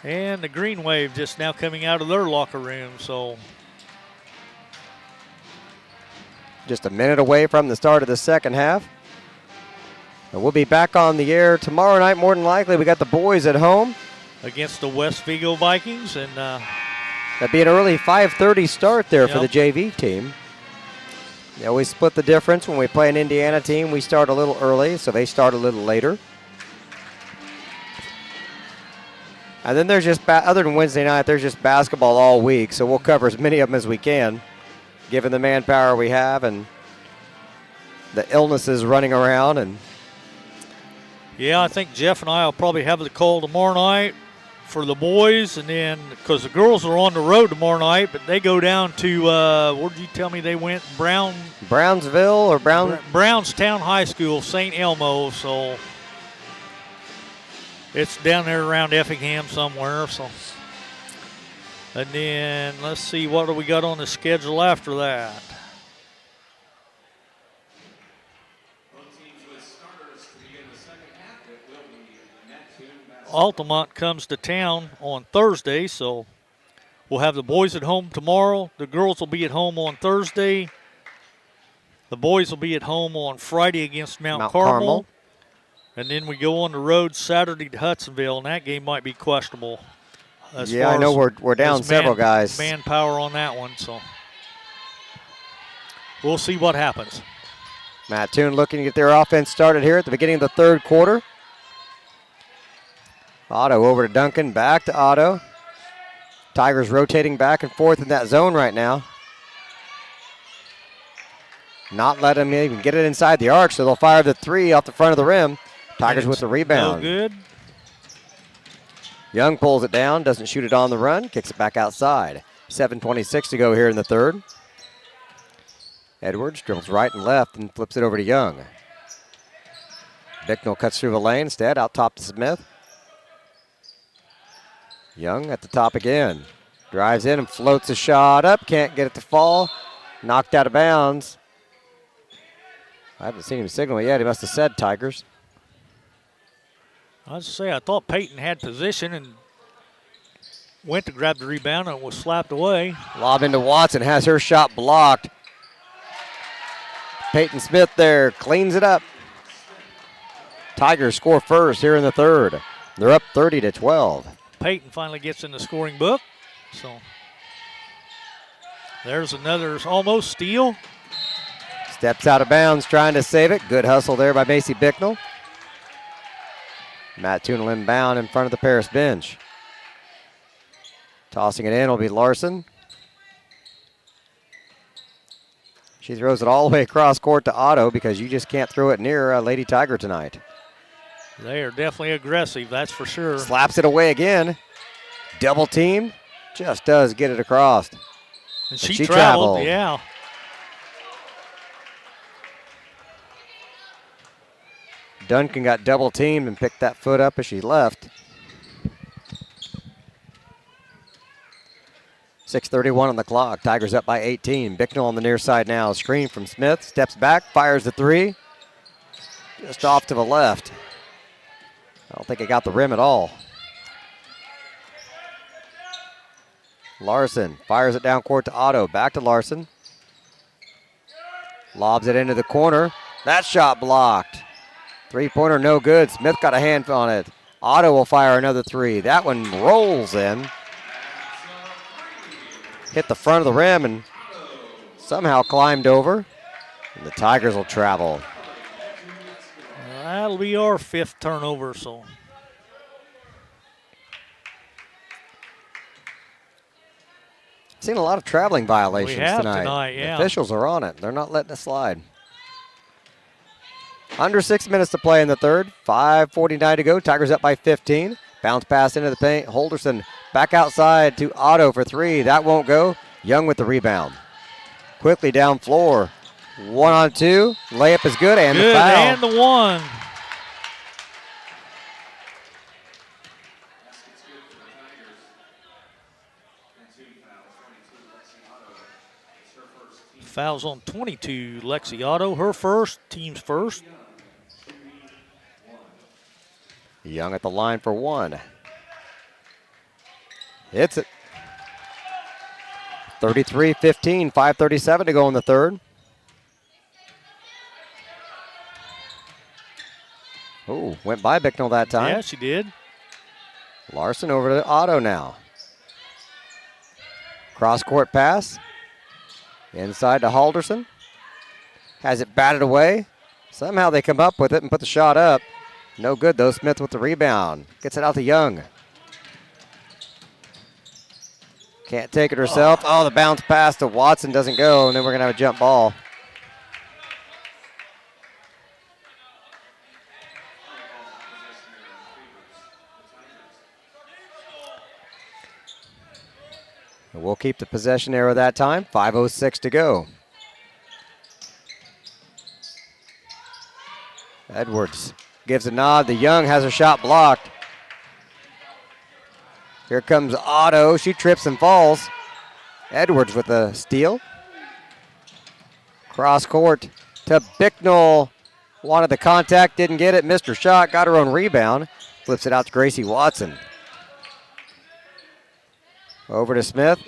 And the Green Wave just now coming out of their locker room. So
just a minute away from the start of the second half. And we'll be back on the air tomorrow night, more than likely. We got the boys at home
against the West Vigo Vikings, and
that'd be an early 5:30 start there for the JV team. They always split the difference. When we play an Indiana team, we start a little early, so they start a little later. And then there's just, other than Wednesday night, there's just basketball all week, so we'll cover as many of them as we can, given the manpower we have and the illnesses running around. And
yeah, I think Jeff and I will probably have the call tomorrow night for the boys, and then because the girls are on the road tomorrow night, but they go down to where did you tell me they went?
Brownsville or
Brownstown High School, St. Elmo. So it's down there around Effingham somewhere. So, and then let's see, what do we got on the schedule after that? Altamont comes to town on Thursday, so we'll have the boys at home tomorrow. The girls will be at home on Thursday. The boys will be at home on Friday against Mount Carmel. And then we go on the road Saturday to Hudsonville, and that game might be questionable.
Yeah, I know we're down several guys.
Manpower on that one, so we'll see what happens.
Mattoon looking to get their offense started here at the beginning of the third quarter. Otto over to Duncan, back to Otto. Tigers rotating back and forth in that zone right now. Not letting them even get it inside the arc, so they'll fire the three off the front of the rim. Tigers with the rebound.
No good.
Young pulls it down, doesn't shoot it on the run, kicks it back outside. 7:26 to go here in the third. Edwards dribbles right and left and flips it over to Young. Bicknell cuts through the lane instead, out top to Smith. Young at the top again. Drives in and floats a shot up. Can't get it to fall. Knocked out of bounds. I haven't seen him signal yet. He must have said Tigers.
I was say, I thought Peyton had position and went to grab the rebound and was slapped away.
Lob into Watson, has her shot blocked. Peyton Smith there cleans it up. Tigers score first here in the third. They're up 30-12.
Peyton finally gets in the scoring book. So there's another almost steal.
Steps out of bounds trying to save it. Good hustle there by Macy Bicknell. Mattoon will inbound in front of the Paris bench. Tossing it in will be Larson. She throws it all the way across court to Otto because you just can't throw it near Lady Tiger tonight.
They are definitely aggressive, that's for sure.
Slaps it away again. Double team. Just does get it across.
And she traveled, yeah.
Duncan got double teamed and picked that foot up as she left. 6:31 on the clock. Tigers up by 18. Bicknell on the near side now. Screen from Smith. Steps back, fires the three. Just off to the left. I don't think it got the rim at all. Larson fires it down court to Otto. Back to Larson. Lobs it into the corner. That shot blocked. Three-pointer no good. Smith got a hand on it. Otto will fire another three. That one rolls in. Hit the front of the rim and somehow climbed over. And the Tigers will travel.
That'll be our 5th turnover, so.
Seen a lot of traveling violations
we have
tonight.
yeah.
Officials are on it. They're not letting it slide. Under 6 minutes to play in the third. 5:49 to go. Tigers up by 15. Bounce pass into the paint. Holderson back outside to Otto for three. That won't go. Young with the rebound. Quickly down floor. 1-on-2. Layup is good and the foul.
And the one. Fouls on 22, Lexi Otto, her first, team's first.
Young at the line for one. Hits it. 33-15, 5:37 to go in the third. Oh, went by Bicknell that time.
Yeah, she did.
Larson over to Otto now. Cross-court pass. Inside to Halderson. Has it batted away. Somehow they come up with it and put the shot up. No good though. Smith with the rebound. Gets it out to Young. Can't take it herself. Oh, the bounce pass to Watson doesn't go, and then we're going to have a jump ball. We'll keep the possession arrow that time. 5:06 to go. Edwards gives a nod. The Young has her shot blocked. Here comes Otto. She trips and falls. Edwards with a steal. Cross court to Bicknell. Wanted the contact, didn't get it. Missed her shot, got her own rebound. Flips it out to Gracie Watson. Over to Smith.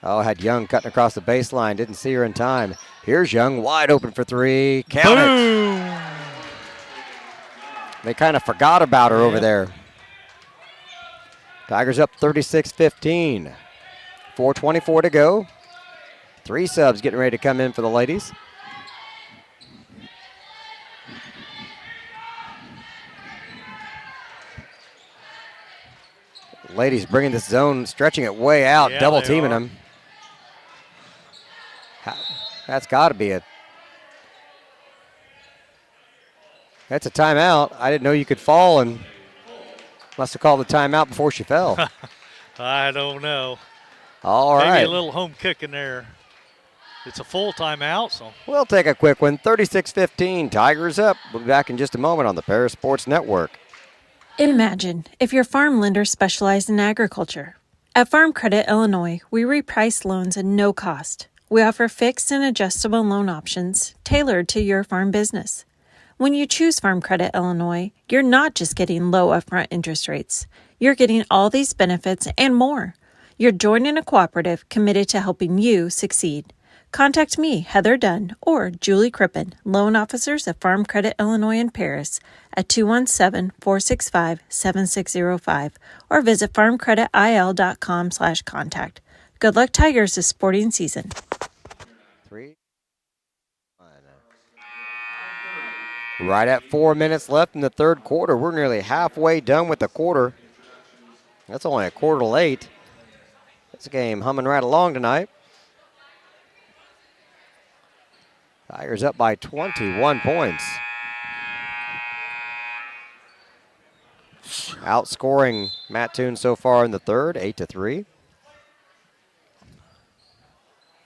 Oh, had Young cutting across the baseline. Didn't see her in time. Here's Young wide open for three. Count it. They kind of forgot about her over there. Tigers up 36-15. 4:24 to go. Three subs getting ready to come in for the ladies. Ladies bringing this zone, stretching it way out, double teaming them. That's got to be it. That's a timeout. I didn't know you could fall, and must have called the timeout before she fell.
I don't know.
All right.
Maybe a little home cooking there. It's a full timeout, so.
We'll take a quick one. 36-15, Tigers up. We'll be back in just a moment on the Paris Sports Network.
Imagine if your farm lender specialized in agriculture. At Farm Credit Illinois, we reprice loans at no cost. We offer fixed and adjustable loan options tailored to your farm business. When you choose Farm Credit Illinois, you're not just getting low upfront interest rates. You're getting all these benefits and more. You're joining a cooperative committed to helping you succeed. Contact me, Heather Dunn, or Julie Crippen, loan officers at Farm Credit Illinois in Paris at 217-465-7605 or visit farmcreditil.com/contact. Good luck, Tigers, this sporting season.
3, 1. Right at 4 minutes left in the third quarter. We're nearly halfway done with the quarter. That's only a quarter late. This game humming right along tonight. Tigers up by 21 points. Outscoring Mattoon so far in the third, 8-3.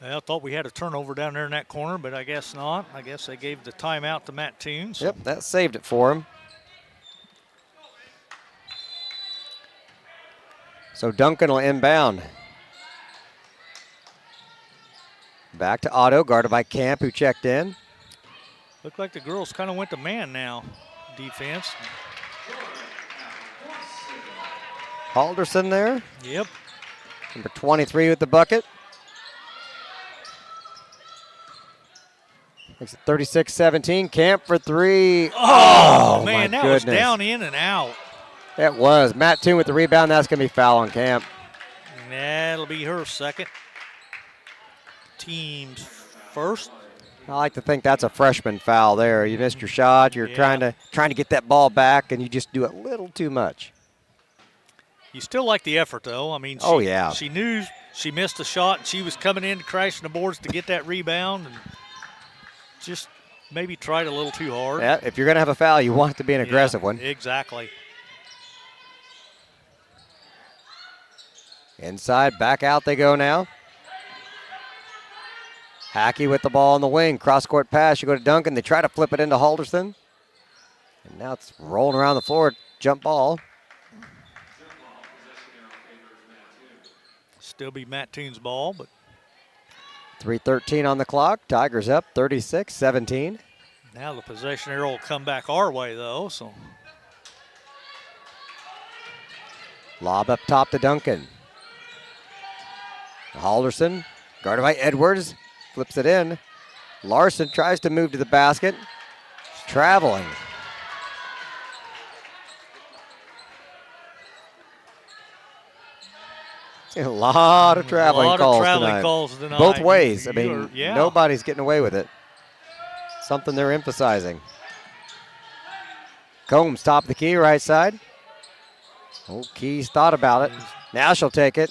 I thought we had a turnover down there in that corner, but I guess not. I guess they gave the timeout to Mattoon. So.
Yep, that saved it for him. So Duncan will inbound. Back to Otto, guarded by Camp, who checked in.
Looked like the girls kind of went to man now, defense.
Halderson there.
Yep.
Number 23 with the bucket. Makes it 36-17. Camp for three.
Oh man,
my
that
goodness.
was down, in, and out.
It was. Mattoon with the rebound. That's going to be foul on Camp.
That'll be her second. Team's first.
I like to think that's a freshman foul there. You missed your shot. You're trying to get that ball back, and you just do it a little too much.
You still like the effort, though. I mean, she knew she missed a shot, and she was coming in, crashing the boards to get that rebound, and just maybe tried a little too hard.
Yeah, if you're going to have a foul, you want it to be an aggressive one.
Exactly.
Inside, back out they go now. Hackey with the ball on the wing. Cross-court pass. You go to Duncan. They try to flip it into Halderston. And now it's rolling around the floor. Jump ball.
Still be Mattoon's ball, but
3:13 on the clock. Tigers up 36-17.
now the possession arrow will come back our way, though. So
Lob up top to Duncan. Halderson, guarded by Edwards, flips it in. Larson tries to move to the basket. Traveling. A lot of traveling calls tonight. Both ways. I mean, nobody's getting away with it. Something they're emphasizing. Combs, top of the key, right side. Old Keys thought about it. Now she'll take it.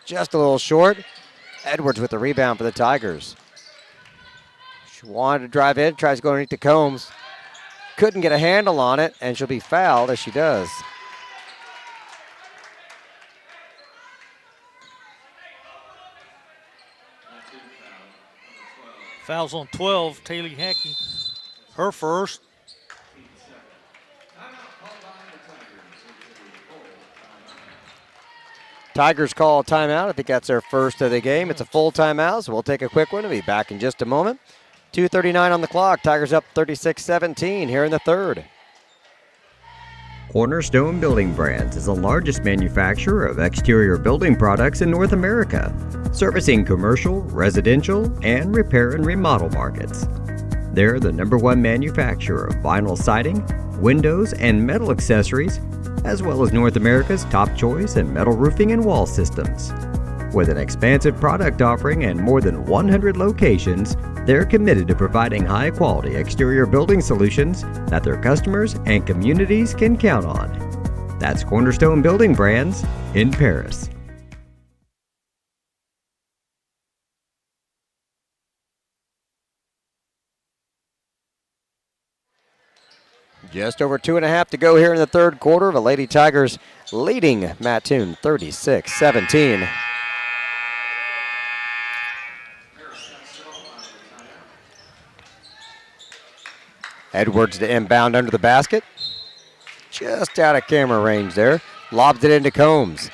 Just a little short. Edwards with the rebound for the Tigers. She wanted to drive in, tries to go underneath the Combs. Couldn't get a handle on it, and she'll be fouled as she does.
fouls on 12, Taylor Hackey. Her first.
Tigers call a timeout. I think that's their first of the game. It's a full timeout, so we'll take a quick one. We'll be back in just a moment. 2:39 on the clock. Tigers up 36-17 here in the third.
Cornerstone Building Brands is the largest manufacturer of exterior building products in North America, servicing commercial, residential, and repair and remodel markets. They're the #1 manufacturer of vinyl siding, windows, and metal accessories, as well as North America's top choice in metal roofing and wall systems. With an expansive product offering and more than 100 locations, they're committed to providing high-quality exterior building solutions that their customers and communities can count on. That's Cornerstone Building Brands in Paris.
Just over 2.5 to go here in the third quarter. The Lady Tigers leading Mattoon 36-17. Edwards to inbound under the basket. Just out of camera range there. Lobs it into Combs.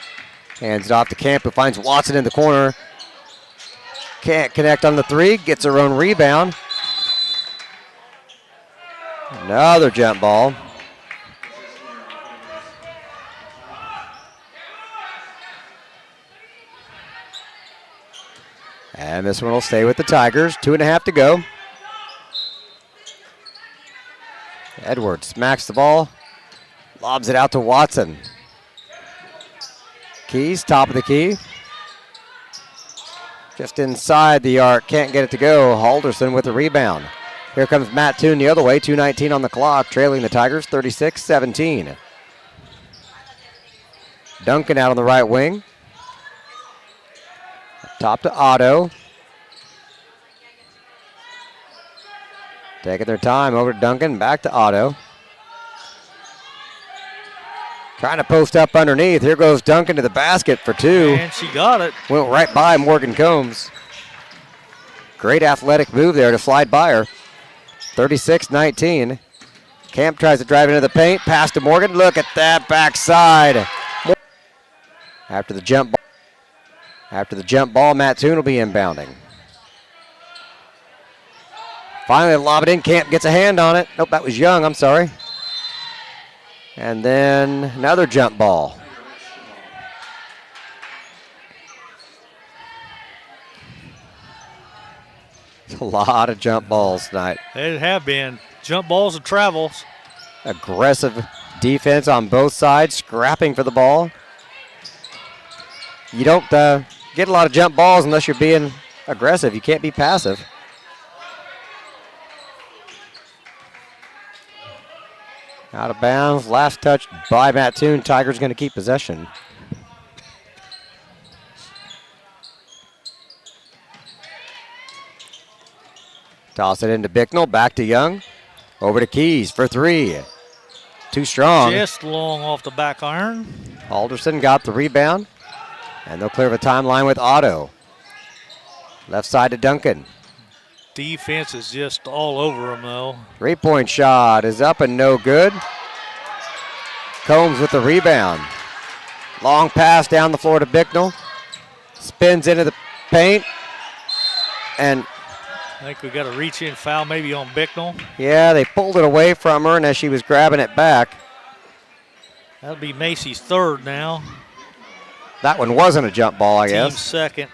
Hands it off to Camp, who finds Watson in the corner. Can't connect on the three. Gets her own rebound. Another jump ball. And this one will stay with the Tigers. 2.5 to go. Edwards smacks the ball. Lobs it out to Watson. Keys, top of the key. Just inside the arc. Can't get it to go. Halderson with the rebound. Here comes Mattoon the other way, 2:19 on the clock, trailing the Tigers 36-17. Duncan out on the right wing. Top to Otto. Taking their time over to Duncan, back to Otto. Trying to post up underneath. Here goes Duncan to the basket for two.
And she got it.
Went right by Morgan Combs. Great athletic move there to slide by her. 36-19. Camp tries to drive into the paint. Pass to Morgan. Look at that backside. After the jump ball, Mattoon will be inbounding. Finally, lob it in. Camp gets a hand on it. Nope, that was Young. I'm sorry. And then another jump ball. A lot of jump balls tonight.
They have been. Jump balls and travels.
Aggressive defense on both sides, scrapping for the ball. You don't get a lot of jump balls unless you're being aggressive. You can't be passive. Out of bounds, last touch by Mattoon. Tigers going to keep possession. Toss it into Bicknell, back to Young. Over to Keys for three. Too strong.
Just long off the back iron.
Alderson got the rebound. And they'll clear the timeline with Otto. Left side to Duncan.
Defense is just all over him, though.
3-point shot is up and no good. Combs with the rebound. Long pass down the floor to Bicknell. Spins into the paint. And
I think we got a reach-in foul maybe on Bicknell.
yeah, they pulled it away from her, and as she was grabbing it back.
That'll be Macy's third now.
That one wasn't a jump ball, I
Team
guess.
second.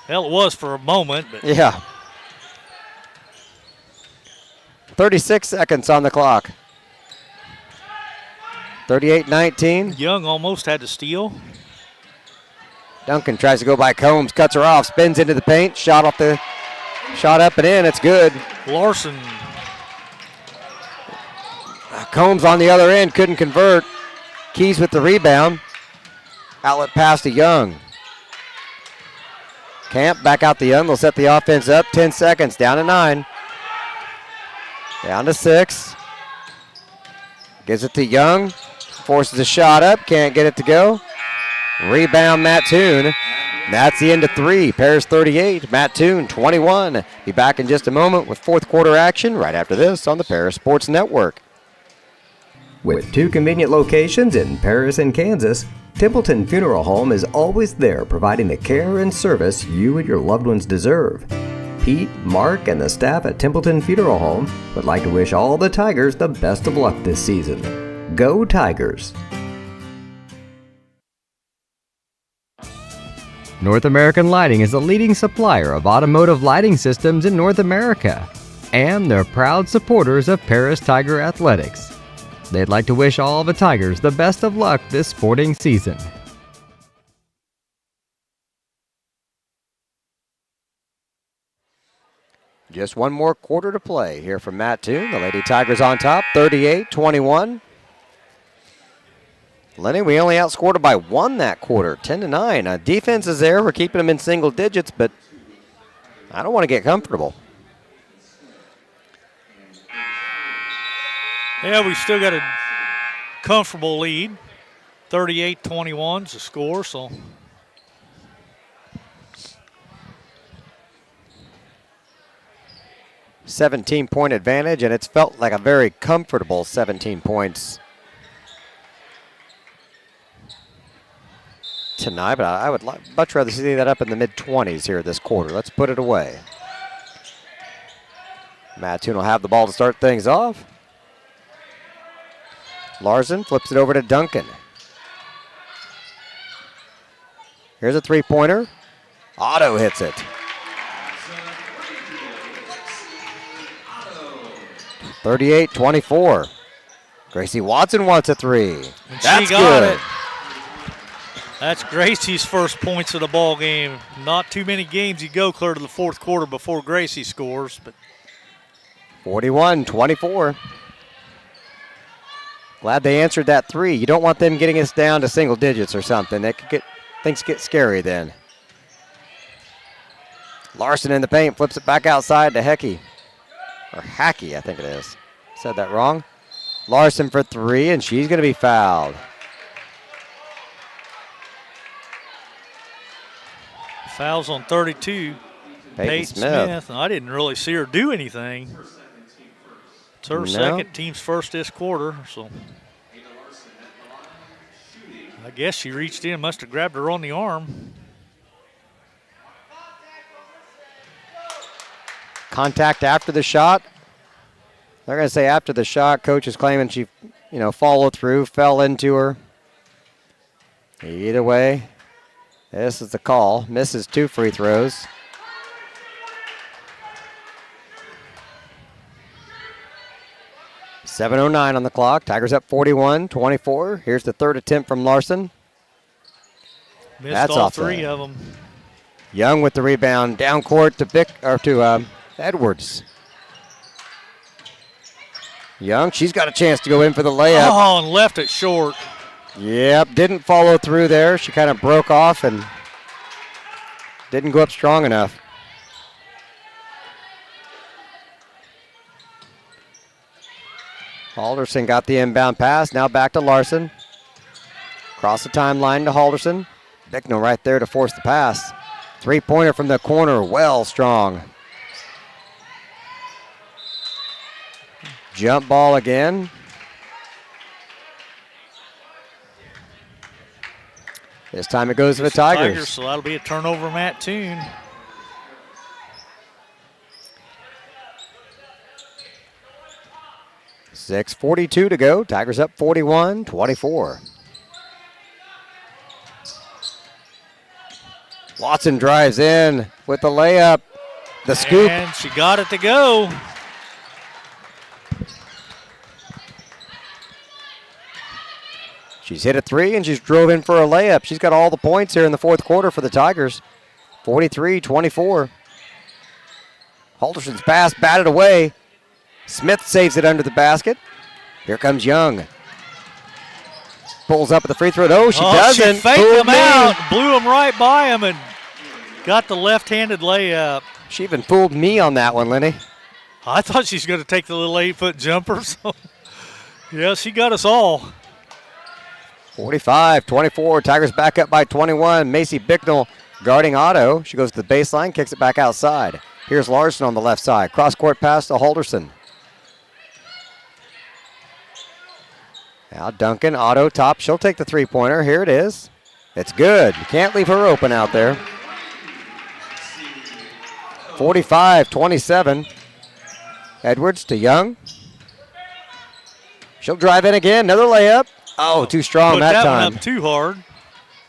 Hell, it was for a moment, but
Yeah. 36 seconds on the clock. 38-19.
Young almost had to steal.
Duncan tries to go by Combs, cuts her off, spins into the paint, shot up and in, it's good.
Larson.
Combs on the other end, couldn't convert. Keys with the rebound. Outlet pass to Young. Camp back out to Young, they'll set the offense up, 10 seconds, down to 9. Down to 6. Gives it to Young, forces a shot up, can't get it to go. Rebound Mattoon. That's the end of 3. Paris 38, Mattoon 21. Be back in just a moment with fourth quarter action right after this on the Paris Sports Network.
With 2 convenient locations in Paris and Kansas, Templeton Funeral Home is always there providing the care and service you and your loved ones deserve. Pete, Mark, and the staff at Templeton Funeral Home would like to wish all the Tigers the best of luck this season. Go Tigers! North American Lighting is a leading supplier of automotive lighting systems in North America, and they're proud supporters of Paris Tiger Athletics. They'd like to wish all the Tigers the best of luck this sporting season.
Just one more quarter to play here from Mattoon. The Lady Tigers on top, 38-21. Lenny, we only outscored it by 1 that quarter, 10-9. Defense is there. We're keeping them in single digits, but I don't want to get comfortable.
Yeah, we still got a comfortable lead. 38-21 is the score, so.
$17-point advantage, and it's felt like a very comfortable 17 points tonight, but I would much rather see that up in the mid-20s here this quarter. Let's put it away. Mattoon will have the ball to start things off. Larson flips it over to Duncan. Here's a three-pointer. Otto hits it. 38-24. Gracie Watson wants a three.
And
That's
she got
good.
it. That's Gracie's first points of the ball game. Not too many games you go clear to the fourth quarter before Gracie scores, but
41-24. Glad they answered that three. You don't want them getting us down to single digits or something. That could things get scary then. Larson in the paint, flips it back outside to Hecky. Or Hackey, I think it is. Said that wrong. Larson for three, and she's going to be fouled.
fouls on 32.
Peyton Smith.
I didn't really see her do anything. It's her second, team's first this quarter, so I guess she reached in, must have grabbed her on the arm.
Contact after the shot. They're going to say after the shot. Coach is claiming she, followed through, fell into her. Either way, this is the call. Misses 2 free throws. 7:09 on the clock. Tigers up 41-24. Here's the third attempt from Larson.
Missed
That's
all
off
three of them.
Young with the rebound. Down court to Edwards. Young, she's got a chance to go in for the layup.
Oh, and left it short.
Yep, didn't follow through there. She kind of broke off and didn't go up strong enough. Halderson got the inbound pass. Now back to Larson. Across the timeline to Halderson. Bicknell right there to force the pass. Three-pointer from the corner. Well strong. Jump ball again. This time it goes to the Tigers.
So that'll be a turnover, Mattoon.
.6:42 to go. Tigers up 41-24. Watson drives in with the layup. The scoop.
And she got it to go.
She's hit a three and she's drove in for a layup. She's got all the points here in the fourth quarter for the Tigers. 43-24. Halderson's pass batted away. Smith saves it under the basket. Here comes Young. Pulls up at the free throw. No, she doesn't.
She faked him out, blew him right by him, and got the left-handed layup.
She even fooled me on that one, Lenny.
I thought she's going to take the little 8-foot jumper. So, yeah, she got us all.
45-24. Tigers back up by 21. Macy Bicknell guarding Otto. She goes to the baseline, kicks it back outside. Here's Larson on the left side. Cross-court pass to Halderson. Now Duncan, Otto, top. She'll take the three-pointer. Here it is. It's good. You can't leave her open out there. 45-27. Edwards to Young. She'll drive in again. Another layup. Oh, too strong
Put
that time.
One up too hard.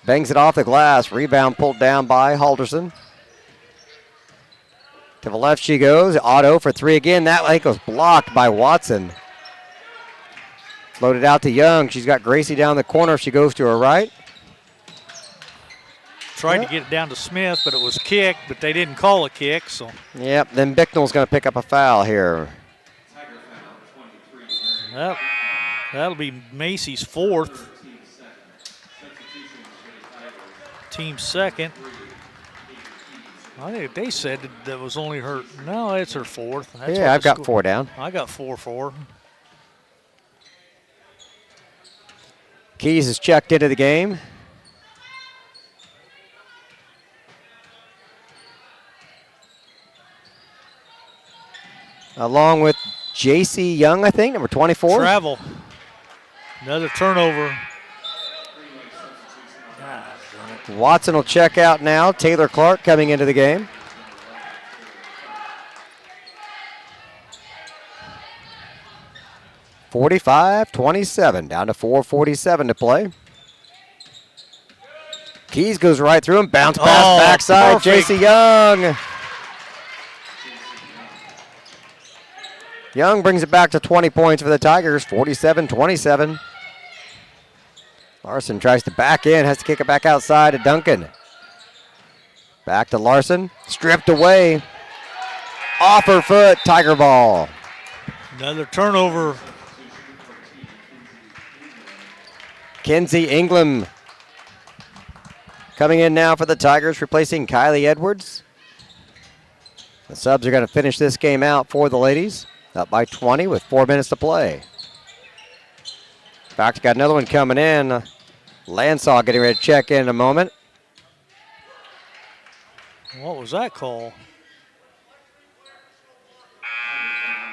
Bangs it off the glass. Rebound pulled down by Halderson. To the left she goes. Otto for three again. That leg was blocked by Watson. Floated out to Young. She's got Gracie down the corner. She goes to her right.
Tried to get it down to Smith, but it was kicked, but they didn't call a kick. So.
Yep, then Bicknell's going to pick up a foul here.
Well, that'll be Macy's fourth. Team second. I think they said that was only her. No, it's her fourth. That's
yeah, I've got four down.
I got 4-4.
Keys is checked into the game. Along with J.C. Young, I think, number 24.
Travel. Another turnover.
Watson will check out now. Taylor Clark coming into the game. (45-27), down to 4:47 to play. Keys goes right through him, bounce pass backside, J.C. Young. Young brings it back to 20 points for the Tigers, 47-27. Larson tries to back in, has to kick it back outside to Duncan. Back to Larson, stripped away. Off her foot, Tiger ball.
Another turnover.
Kenzie Ingram coming in now for the Tigers, replacing Kylie Edwards. The subs are going to finish this game out for the ladies. Up by 20 with 4 minutes to play. In fact, got another one coming in. Landsaw getting ready to check in a moment.
What was that call?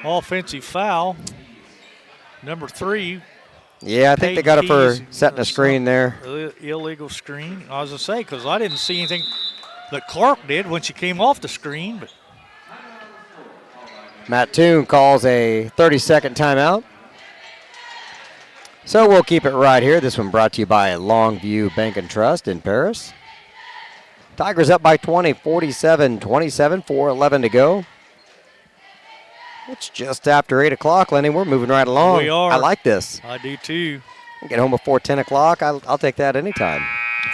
Offensive foul. Number 3.
Yeah, I think they got it for setting a screen there.
Illegal screen. I was going to say, because I didn't see anything that Clark did when she came off the screen. But
Mattoon calls a 30-second timeout. So we'll keep it right here. This one brought to you by Longview Bank and Trust in Paris. Tigers up by 20, 47-27, 4:11 to go. It's just after 8 o'clock, Lenny. We're moving right along.
We are.
I like this.
I do too.
Get home before 10 o'clock. I'll take that anytime.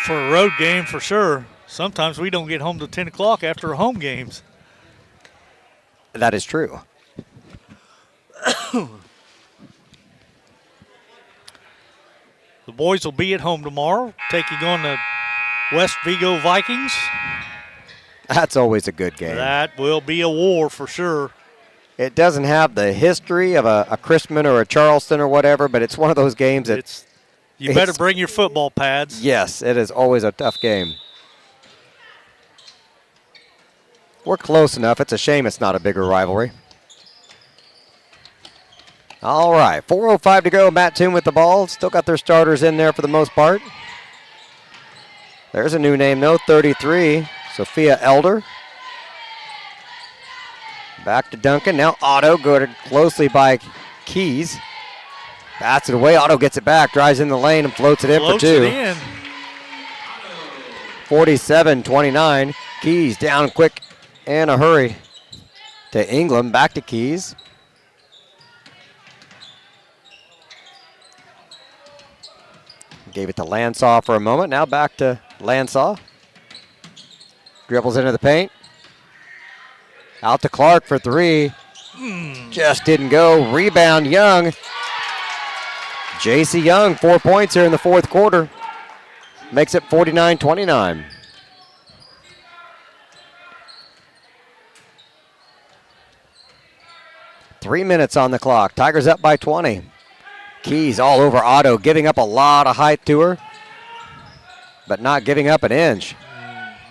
For a road game, for sure. Sometimes we don't get home till 10 o'clock after home games.
That is true.
The boys will be at home tomorrow, taking on the West Vigo Vikings.
That's always a good game.
That will be a war for sure.
It doesn't have the history of a Chrisman or a Charleston or whatever, but it's one of those games that
You better bring your football pads.
Yes, it is always a tough game. We're close enough. It's a shame it's not a bigger rivalry. All right, 4:05 to go. Mattoon with the ball. Still got their starters in there for the most part. There's a new name, though, 33, Sophia Elder. Back to Duncan. Now Otto guarded closely by Keys. Bats it away. Otto gets it back, drives in the lane, and floats it in for two. 47-29. Keys down quick in a hurry to England. Back to Keys. Gave it to Lansaw for a moment. Now back to Lansaw. Dribbles into the paint. Out to Clark for three. Just didn't go. Rebound, Young. J.C. Young, 4 points here in the fourth quarter. Makes it 49-29. Three minutes on the clock. Tigers up by 20. Keys all over Otto, giving up a lot of height to her, but not giving up an inch.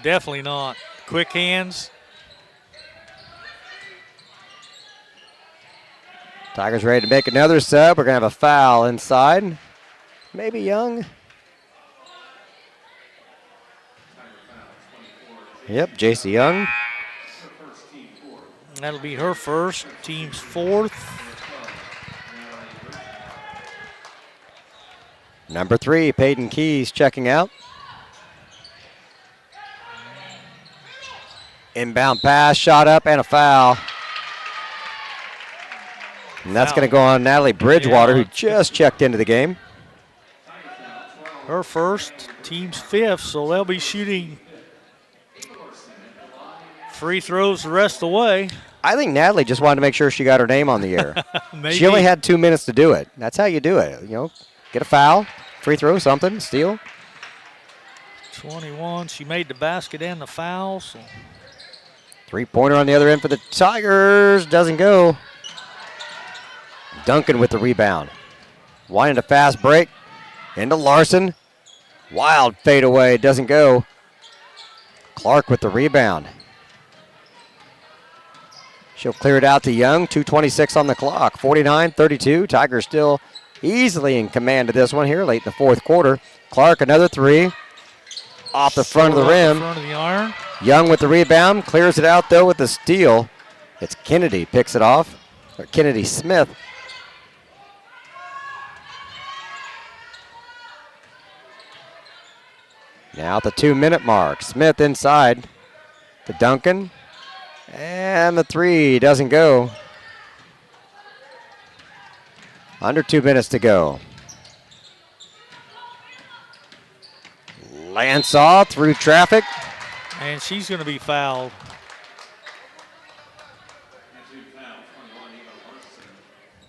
Definitely not. Quick hands.
Tigers ready to make another sub. We're going to have a foul inside. Maybe Young. Yep, J.C. Young.
That'll be her first, team's fourth.
Number 3, Peyton Keys checking out. Inbound pass, shot up, and a foul. And that's going to go on Natalie Bridgewater, who just checked into the game.
Her first, team's fifth, so they'll be shooting free throws the rest of the way.
I think Natalie just wanted to make sure she got her name on the air.
Maybe.
She only had 2 minutes to do it. That's how you do it. You know, get a foul, free throw, something, steal.
21, she made the basket and the foul. So.
Three-pointer on the other end for the Tigers. Doesn't go. Duncan with the rebound. Wanting a fast break. Into Larson. Wild fade away. Doesn't go. Clark with the rebound. She'll clear it out to Young. 2:26 on the clock. 49-32. Tigers still easily in command of this one here late in the fourth quarter. Clark, another three. Off the front of the rim.
Front of the iron.
Young with the rebound. Clears it out, though, with the steal. It's Kennedy picks it off. Or Kennedy Smith. Now at the 2-minute mark. Smith inside to Duncan. And the three doesn't go. Under 2 minutes to go. Lansaw through traffic.
And she's going to be fouled.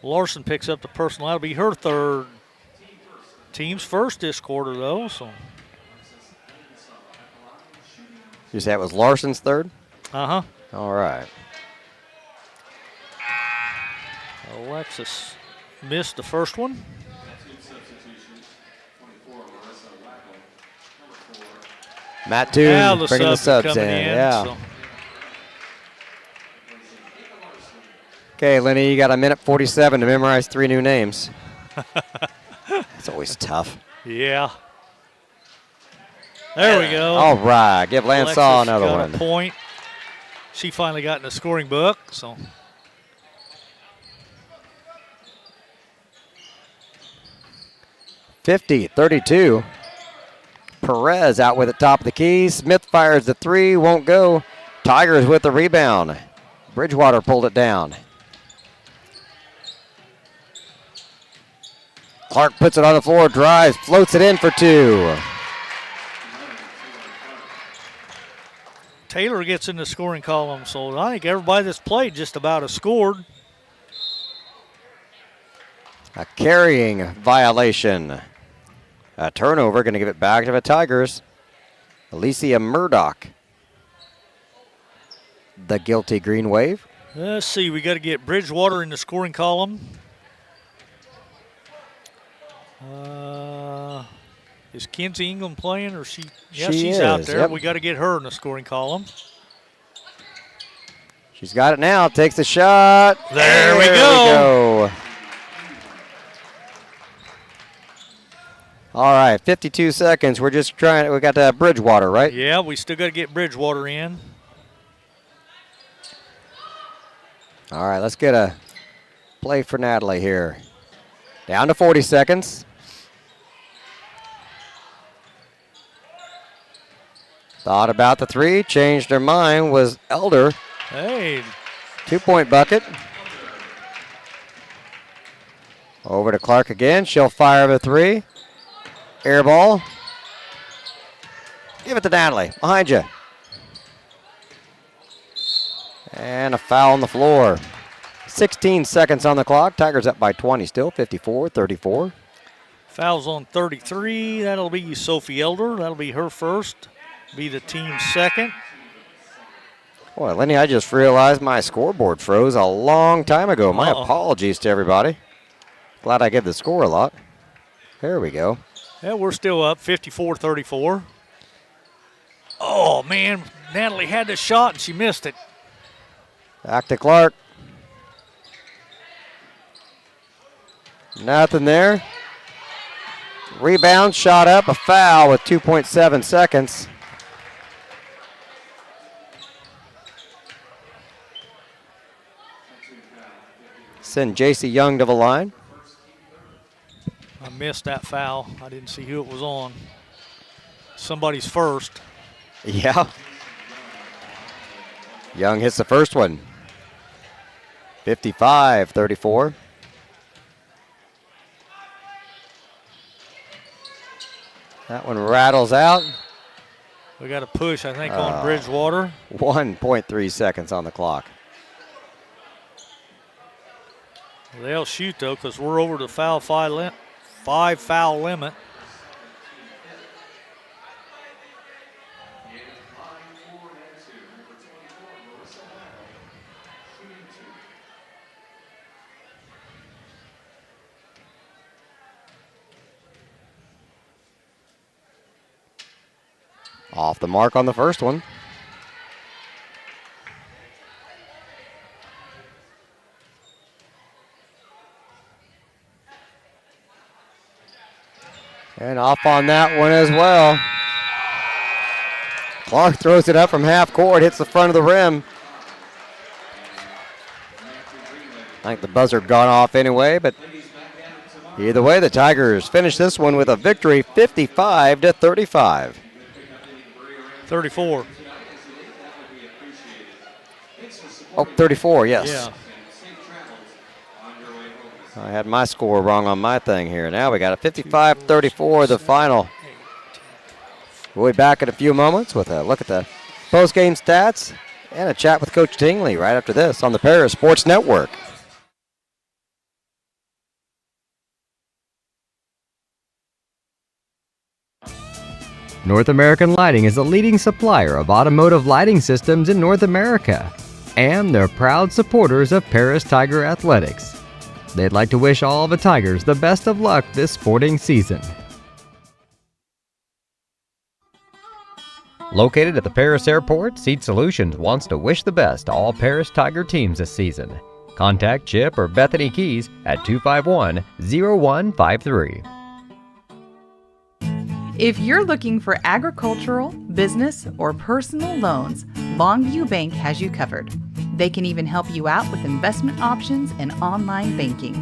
Larson picks up the personal. That'll be her third. Team's first this quarter, though. So.
You say that was Larson's third?
Uh-huh.
All right.
Alexis missed the first one.
Mattoon bringing the subs in. Yeah.
So.
Okay, Lenny, you got a minute 47 to memorize 3 new names. It's always tough.
Yeah. There we go.
All right, give Lansaw
Alexis
another
got
one.
A point. She finally got in the scoring book. So.
(50-32). Perez out with the top of the key. Smith fires the three, won't go. Tigers with the rebound. Bridgewater pulled it down. Clark puts it on the floor, drives, floats it in for 2.
Taylor gets in the scoring column, so I think everybody that's played just about has scored.
A carrying violation. A turnover, going to give it back to the Tigers. Alicia Murdoch, the guilty Green Wave.
Let's see, we got to get Bridgewater in the scoring column. Is Kinsey Ingram playing, or she? Yeah, she's out there.
Yep.
We got to get her in the scoring column.
She's got it now. Takes the shot.
There we go.
All right, 52 seconds. We're just trying. We got Bridgewater, right?
Yeah, we still got to get Bridgewater in.
All right, let's get a play for Natalie here. Down to 40 seconds. Thought about the 3, changed her mind, was Elder.
Hey.
2-point bucket. Over to Clark again. She'll fire the 3. Air ball. Give it to Natalie. Behind you. And a foul on the floor. 16 seconds on the clock. Tigers up by 20 still, 54-34.
Fouls on 33. That'll be Sophie Elder. That'll be her first. Be the team's second.
Boy, Lenny, I just realized my scoreboard froze a long time ago. My apologies to everybody. Glad I gave the score a lot. There we go.
Yeah, we're still up, 54-34. Oh, man, Natalie had the shot and she missed it.
Back to Clark. Nothing there. Rebound, shot up, a foul with 2.7 seconds. Send J.C. Young to the line.
I missed that foul. I didn't see who it was on. Somebody's first.
Yeah. Young hits the first one. 55-34. That one rattles out.
We got a push, I think, on Bridgewater.
1.3 seconds on the clock.
They'll shoot, though, because we're over the five foul limit.
Off the mark on the first one. And off on that one as well. Clark throws it up from half court, hits the front of the rim. I think the buzzer gone off anyway, but either way, the Tigers finish this one with a victory, 55-35.
34.
Oh, 34, yes.
Yeah.
I had my score wrong on my thing here. Now we got a 55-34, the final. We'll be back in a few moments with a look at the post-game stats and a chat with Coach Tingley right after this on the Paris Sports Network.
North American Lighting is a leading supplier of automotive lighting systems in North America, and they're proud supporters of Paris Tiger Athletics. They'd like to wish all the Tigers the best of luck this sporting season. Located at the Paris Airport, Seat Solutions wants to wish the best to all Paris Tiger teams this season. Contact Chip or Bethany Keys at 251-0153.
If you're looking for agricultural, business, or personal loans, Longview Bank has you covered. They can even help you out with investment options and online banking.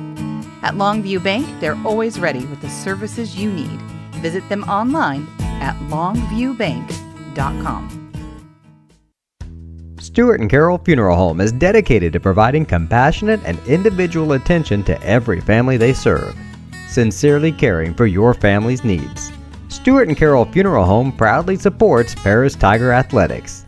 At Longview Bank, they're always ready with the services you need. Visit them online at longviewbank.com.
Stewart and Carroll Funeral Home is dedicated to providing compassionate and individual attention to every family they serve. sincerely caring for your family's needs. Stewart and Carroll Funeral Home proudly supports Paris Tiger Athletics.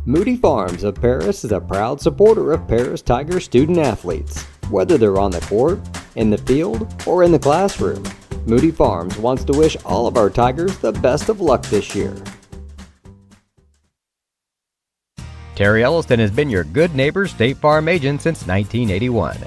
Moody Farms of Paris is a proud supporter of Paris Tiger student athletes. Whether they're on the court, in the field, or in the classroom, Moody Farms wants to wish all of our Tigers the best of luck this year. Terry Elliston has been your good neighbor State Farm agent since 1981.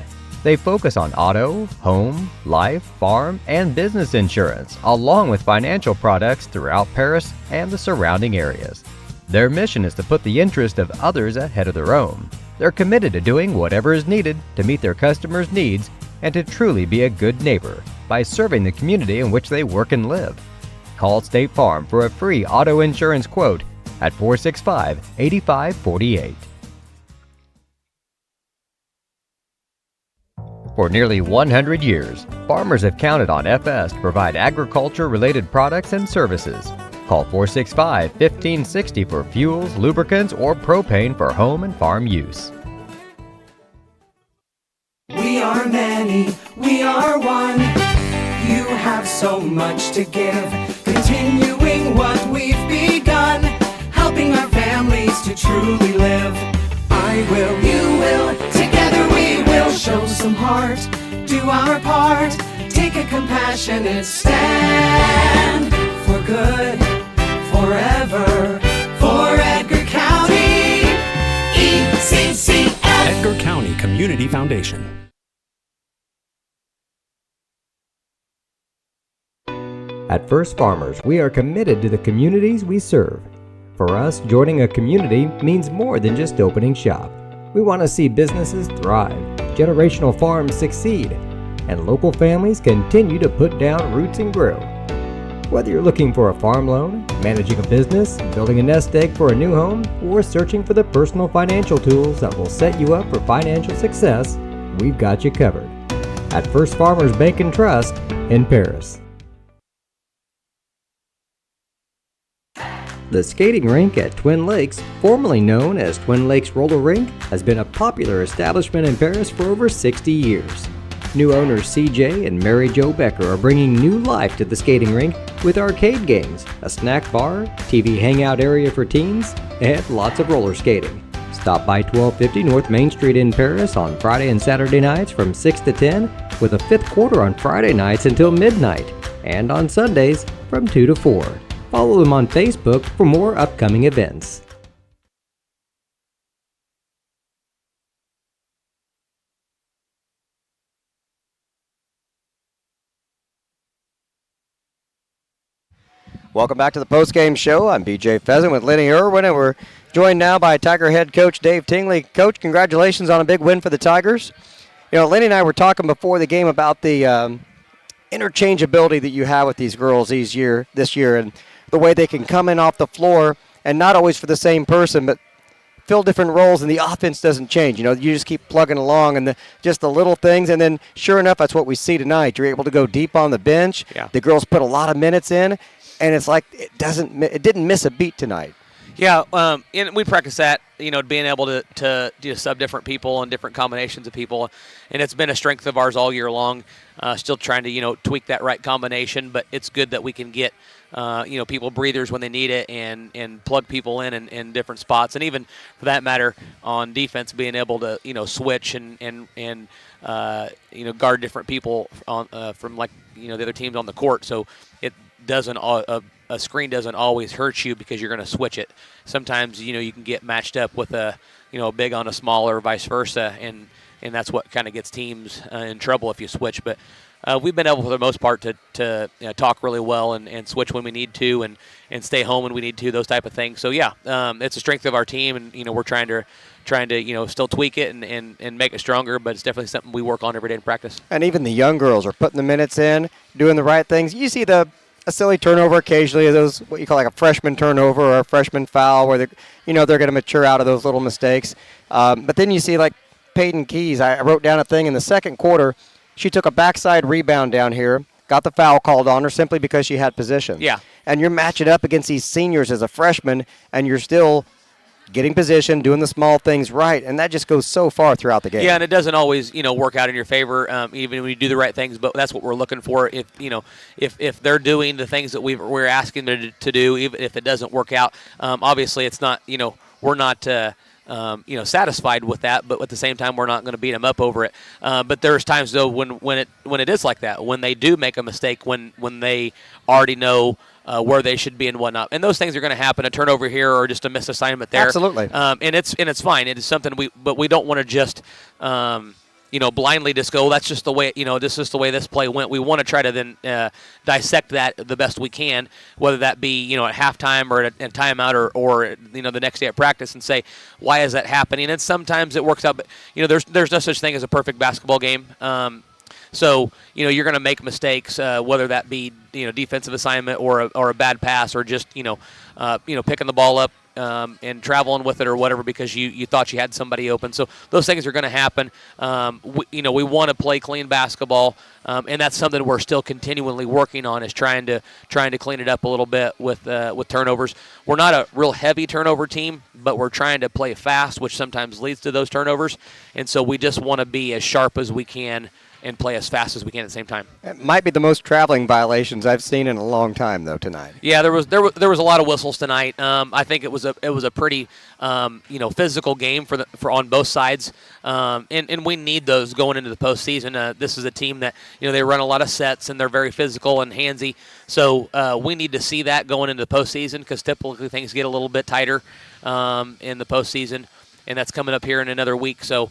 They focus on auto, home, life, farm, and business insurance, along with financial products throughout Paris and the surrounding areas. Their mission is to put the interest of others ahead of their own. They're committed to doing whatever is needed to meet their customers' needs and to truly be a good neighbor by serving the community in which they work and live. Call State Farm for a free auto insurance quote at 465-8548. For nearly 100 years, farmers have counted on FS to provide agriculture-related products and services. Call 465-1560 for fuels, lubricants, or propane for home and farm use.
We are many, we are one. You have so much to give, continuing what we've begun, helping our families to truly live. I will, you will, together we will show some heart, do our part, take a compassionate stand for good, forever, for Edgar County, ECCF.
Edgar County Community Foundation.
At First Farmers, we are committed to the communities we serve. For us, joining a community means more than just opening shop. We want to see businesses thrive, generational farms succeed, and local families continue to put down roots and grow. Whether you're looking for a farm loan, managing a business, building a nest egg for a new home, or searching for the personal financial tools that will set you up for financial success, we've got you covered. At First Farmers Bank and Trust in Paris. The skating rink at Twin Lakes, formerly known as Twin Lakes Roller Rink, has been a popular establishment in Paris for over 60 years. New owners CJ and Mary Jo Becker are bringing new life to the skating rink with arcade games, a snack bar, TV hangout area for teens, and lots of roller skating. Stop by 1250 North Main Street in Paris on Friday and Saturday nights from 6 to 10, with a fifth quarter on Friday nights until midnight, and on Sundays from 2 to 4. Follow them on Facebook for more upcoming events.
Welcome back to the post-game show. I'm BJ Pheasant with Lenny Irwin, and we're joined now by Tiger head coach Dave Tingley. Coach, congratulations on a big win for the Tigers. You know, Lenny and I were talking before the game about the interchangeability that you have with these girls this year, and the way they can come in off the floor and not always for the same person, but fill different roles, and the offense doesn't change. You know, you just keep plugging along, and just the little things, and then sure enough, that's what we see tonight. You're able to go deep on the bench. Yeah. The girls put a lot of minutes in, and it's like it didn't miss a beat tonight.
Yeah, and we practice that, you know, being able to sub different people and different combinations of people, and it's been a strength of ours all year long. Still trying to, you know, tweak that right combination, but it's good that we can get, you know, people breathers when they need it and plug people in different spots, and even for that matter on defense, being able to, you know, switch and you know, guard different people on from, like, you know, the other teams on the court. So it doesn't a screen doesn't always hurt you because you're going to switch it. Sometimes, you know, you can get matched up with a, you know, big on a small or vice versa, and that's what kind of gets teams in trouble if you switch. But we've been able, for the most part, to you know, talk really well and switch when we need to and stay home when we need to, those type of things. So, yeah, it's a strength of our team, and, you know, we're trying to you know, still tweak it and make it stronger, but it's definitely something we work on every day in practice.
And even the young girls are putting the minutes in, doing the right things. You see a silly turnover occasionally, those what you call like a freshman turnover or a freshman foul, where they're going to mature out of those little mistakes. But then you see like Peyton Keys. I wrote down a thing in the second quarter. She took a backside rebound down here, got the foul called on her simply because she had position.
Yeah.
And you're matching up against these seniors as a freshman, and you're still getting position, doing the small things right, and that just goes so far throughout the game.
Yeah, and it doesn't always, work out in your favor, even when you do the right things. But that's what we're looking for. If they're doing the things that we're asking them to do, even if it doesn't work out, obviously it's not. We're not. Satisfied with that, but at the same time, we're not going to beat them up over it. But there's times though when it is like that, when they do make a mistake, when they already know where they should be and whatnot, and those things are going to happen. A turnover here or just a missed assignment there.
Absolutely.
And it's fine. It is something but we don't want to just blindly just go, that's just the way, this is the way this play went. We want to try to then dissect that the best we can, whether that be, at halftime or at a timeout or the next day at practice, and say, why is that happening? And sometimes it works out, but, there's no such thing as a perfect basketball game. So, you're going to make mistakes, whether that be, defensive assignment or a bad pass or just, picking the ball up and traveling with it or whatever because you thought you had somebody open. So those things are going to happen. We want to play clean basketball, and that's something we're still continually working on, is trying to clean it up a little bit with turnovers. We're not a real heavy turnover team, but we're trying to play fast, which sometimes leads to those turnovers. And so we just want to be as sharp as we can and play as fast as we can at the same time.
It might be the most traveling violations I've seen in a long time, though, tonight.
Yeah, there was a lot of whistles tonight. I think it was a pretty physical game for on both sides, and we need those going into the postseason. This is a team that they run a lot of sets and they're very physical and handsy. So we need to see that going into the postseason, because typically things get a little bit tighter in the postseason, and that's coming up here in another week. So.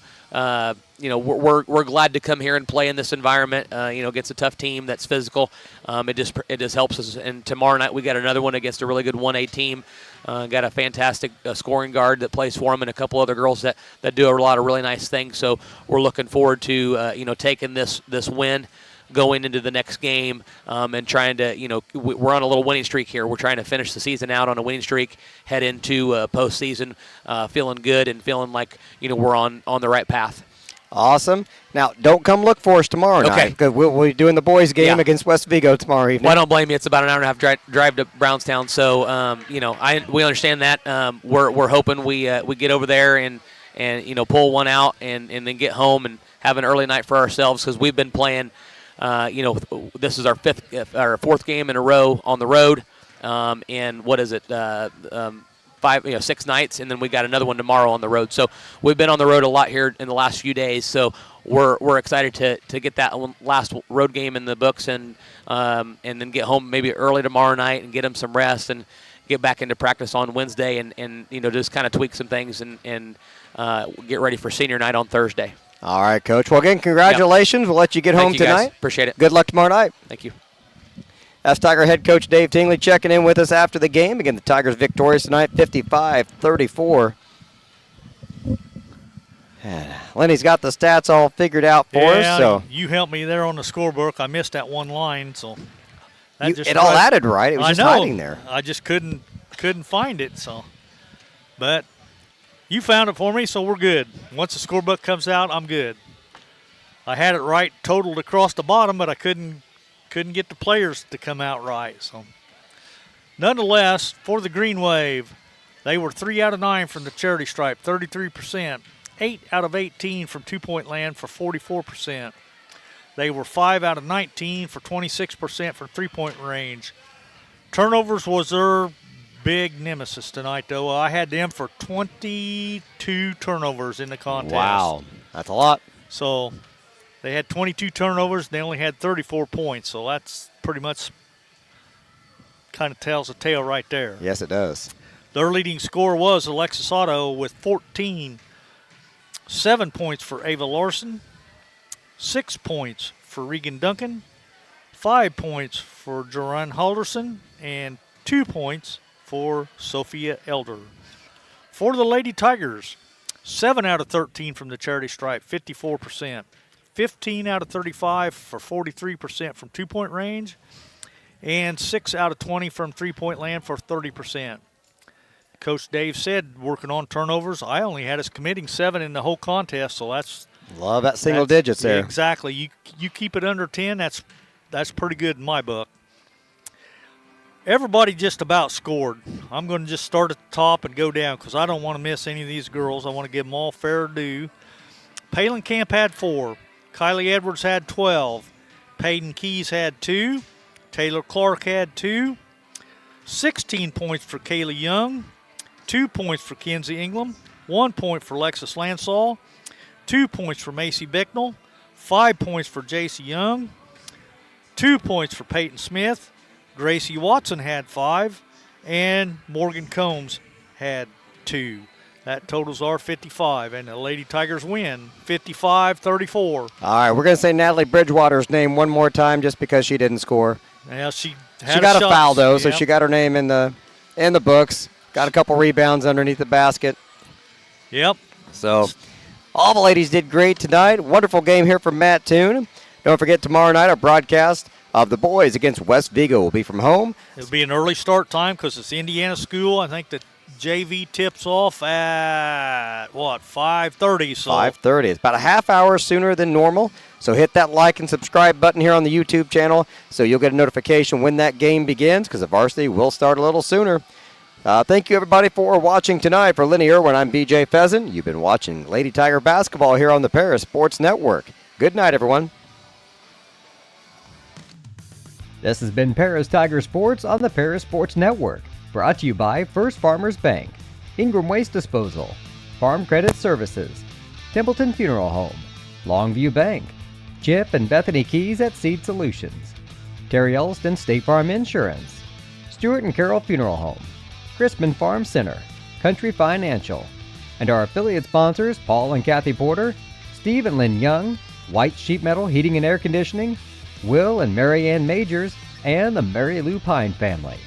We're glad to come here and play in this environment. Against a tough team that's physical. It just helps us. And tomorrow night we got another one against a really good 1A team. Got a fantastic scoring guard that plays for them, and a couple other girls that do a lot of really nice things. So we're looking forward to taking this win, going into the next game, and trying to, we're on a little winning streak here. We're trying to finish the season out on a winning streak, head into postseason feeling good and feeling like, we're on the right path.
Awesome. Now, don't come look for us tomorrow night, because we'll be doing the boys' game against West Vigo tomorrow evening.
Well, I don't blame you. It's about an hour and a half drive to Brownstown, so we understand that. We're hoping we get over there and pull one out and then get home and have an early night for ourselves, because we've been playing. This is our fourth game in a row on the road, and what is it? 6 nights, and then we got another one tomorrow on the road. So we've been on the road a lot here in the last few days. So we're excited to get that last road game in the books, and then get home maybe early tomorrow night and get them some rest and get back into practice on Wednesday, and just kind of tweak some things and get ready for senior night on Thursday.
All right, Coach. Well, again, congratulations. Yep. We'll let you get home tonight.
Guys. Appreciate it.
Good luck tomorrow night.
Thank you.
That's Tiger head coach Dave Tingley checking in with us after the game. Again, the Tigers victorious tonight, 55-34. And Lenny's got the stats all figured out for us. So
you helped me there on the scorebook. I missed that one line, so
it all added right. It was just hiding there.
I just couldn't find it. So, but you found it for me, so we're good. Once the scorebook comes out, I'm good. I had it right totaled across the bottom, but I couldn't get the players to come out right. So, nonetheless, for the Green Wave, they were 3 out of 9 from the charity stripe, 33%. 8 out of 18 from two-point land for 44%. They were 5 out of 19 for 26% from three-point range. Turnovers was their big nemesis tonight, though. I had them for 22 turnovers in the contest.
Wow, that's a lot.
So they had 22 turnovers. They only had 34 points, so that's pretty much kind of tells a tale right there.
Yes, it does.
Their leading scorer was Alexis Otto with 14. 7 points for Ava Larson, 6 points for Regan Duncan, 5 points for Joran Halderson, and 2 points for Sophia Elder. For the Lady Tigers, 7 out of 13 from the charity stripe, 54%. 15 out of 35 for 43% from two-point range, and 6 out of 20 from three-point land for 30%. Coach Dave said working on turnovers. I only had us committing 7 in the whole contest, so that's
love that single digits there.
Exactly. You keep it under 10. That's pretty good in my book. Everybody just about scored. I'm going to just start at the top and go down because I don't want to miss any of these girls. I want to give them all fair due. Palin Camp had 4. Kylie Edwards had 12. Peyton Keys had 2. Taylor Clark had 2. 16 points for Kaylee Young. 2 points for Kenzie Ingram. 1 point for Lexus Lansall. 2 points for Macy Bicknell. 5 points for JC Young. 2 points for Peyton Smith. Gracie Watson had 5. And Morgan Combs had 2. That totals our 55, and the Lady Tigers win 55-34.
All right, we're going to say Natalie Bridgewater's name one more time just because she didn't score.
Yeah, she
got a foul, though,
yep.
so she got her name in the books. Got a couple rebounds underneath the basket.
Yep.
So all the ladies did great tonight. Wonderful game here from Mattoon. Don't forget, tomorrow night our broadcast of the boys against West Vigo will be from home.
It'll be an early start time because it's Indiana school. I think the JV tips off at, 5:30. So
5:30. It's about a half hour sooner than normal. So hit that like and subscribe button here on the YouTube channel so you'll get a notification when that game begins because the varsity will start a little sooner. Thank you, everybody, for watching tonight. For Lenny Irwin, I'm BJ Pheasant. You've been watching Lady Tiger basketball here on the Paris Sports Network. Good night, everyone.
This has been Paris Tiger Sports on the Paris Sports Network. Brought to you by First Farmers Bank, Ingram Waste Disposal, Farm Credit Services, Templeton Funeral Home, Longview Bank, Chip and Bethany Keys at Seed Solutions, Terry Elston State Farm Insurance, Stewart and Carroll Funeral Home, Crispin Farm Center, Country Financial, and our affiliate sponsors Paul and Kathy Porter, Steve and Lynn Young, White Sheet Metal Heating and Air Conditioning, Will and Mary Ann Majors, and the Mary Lou Pine family.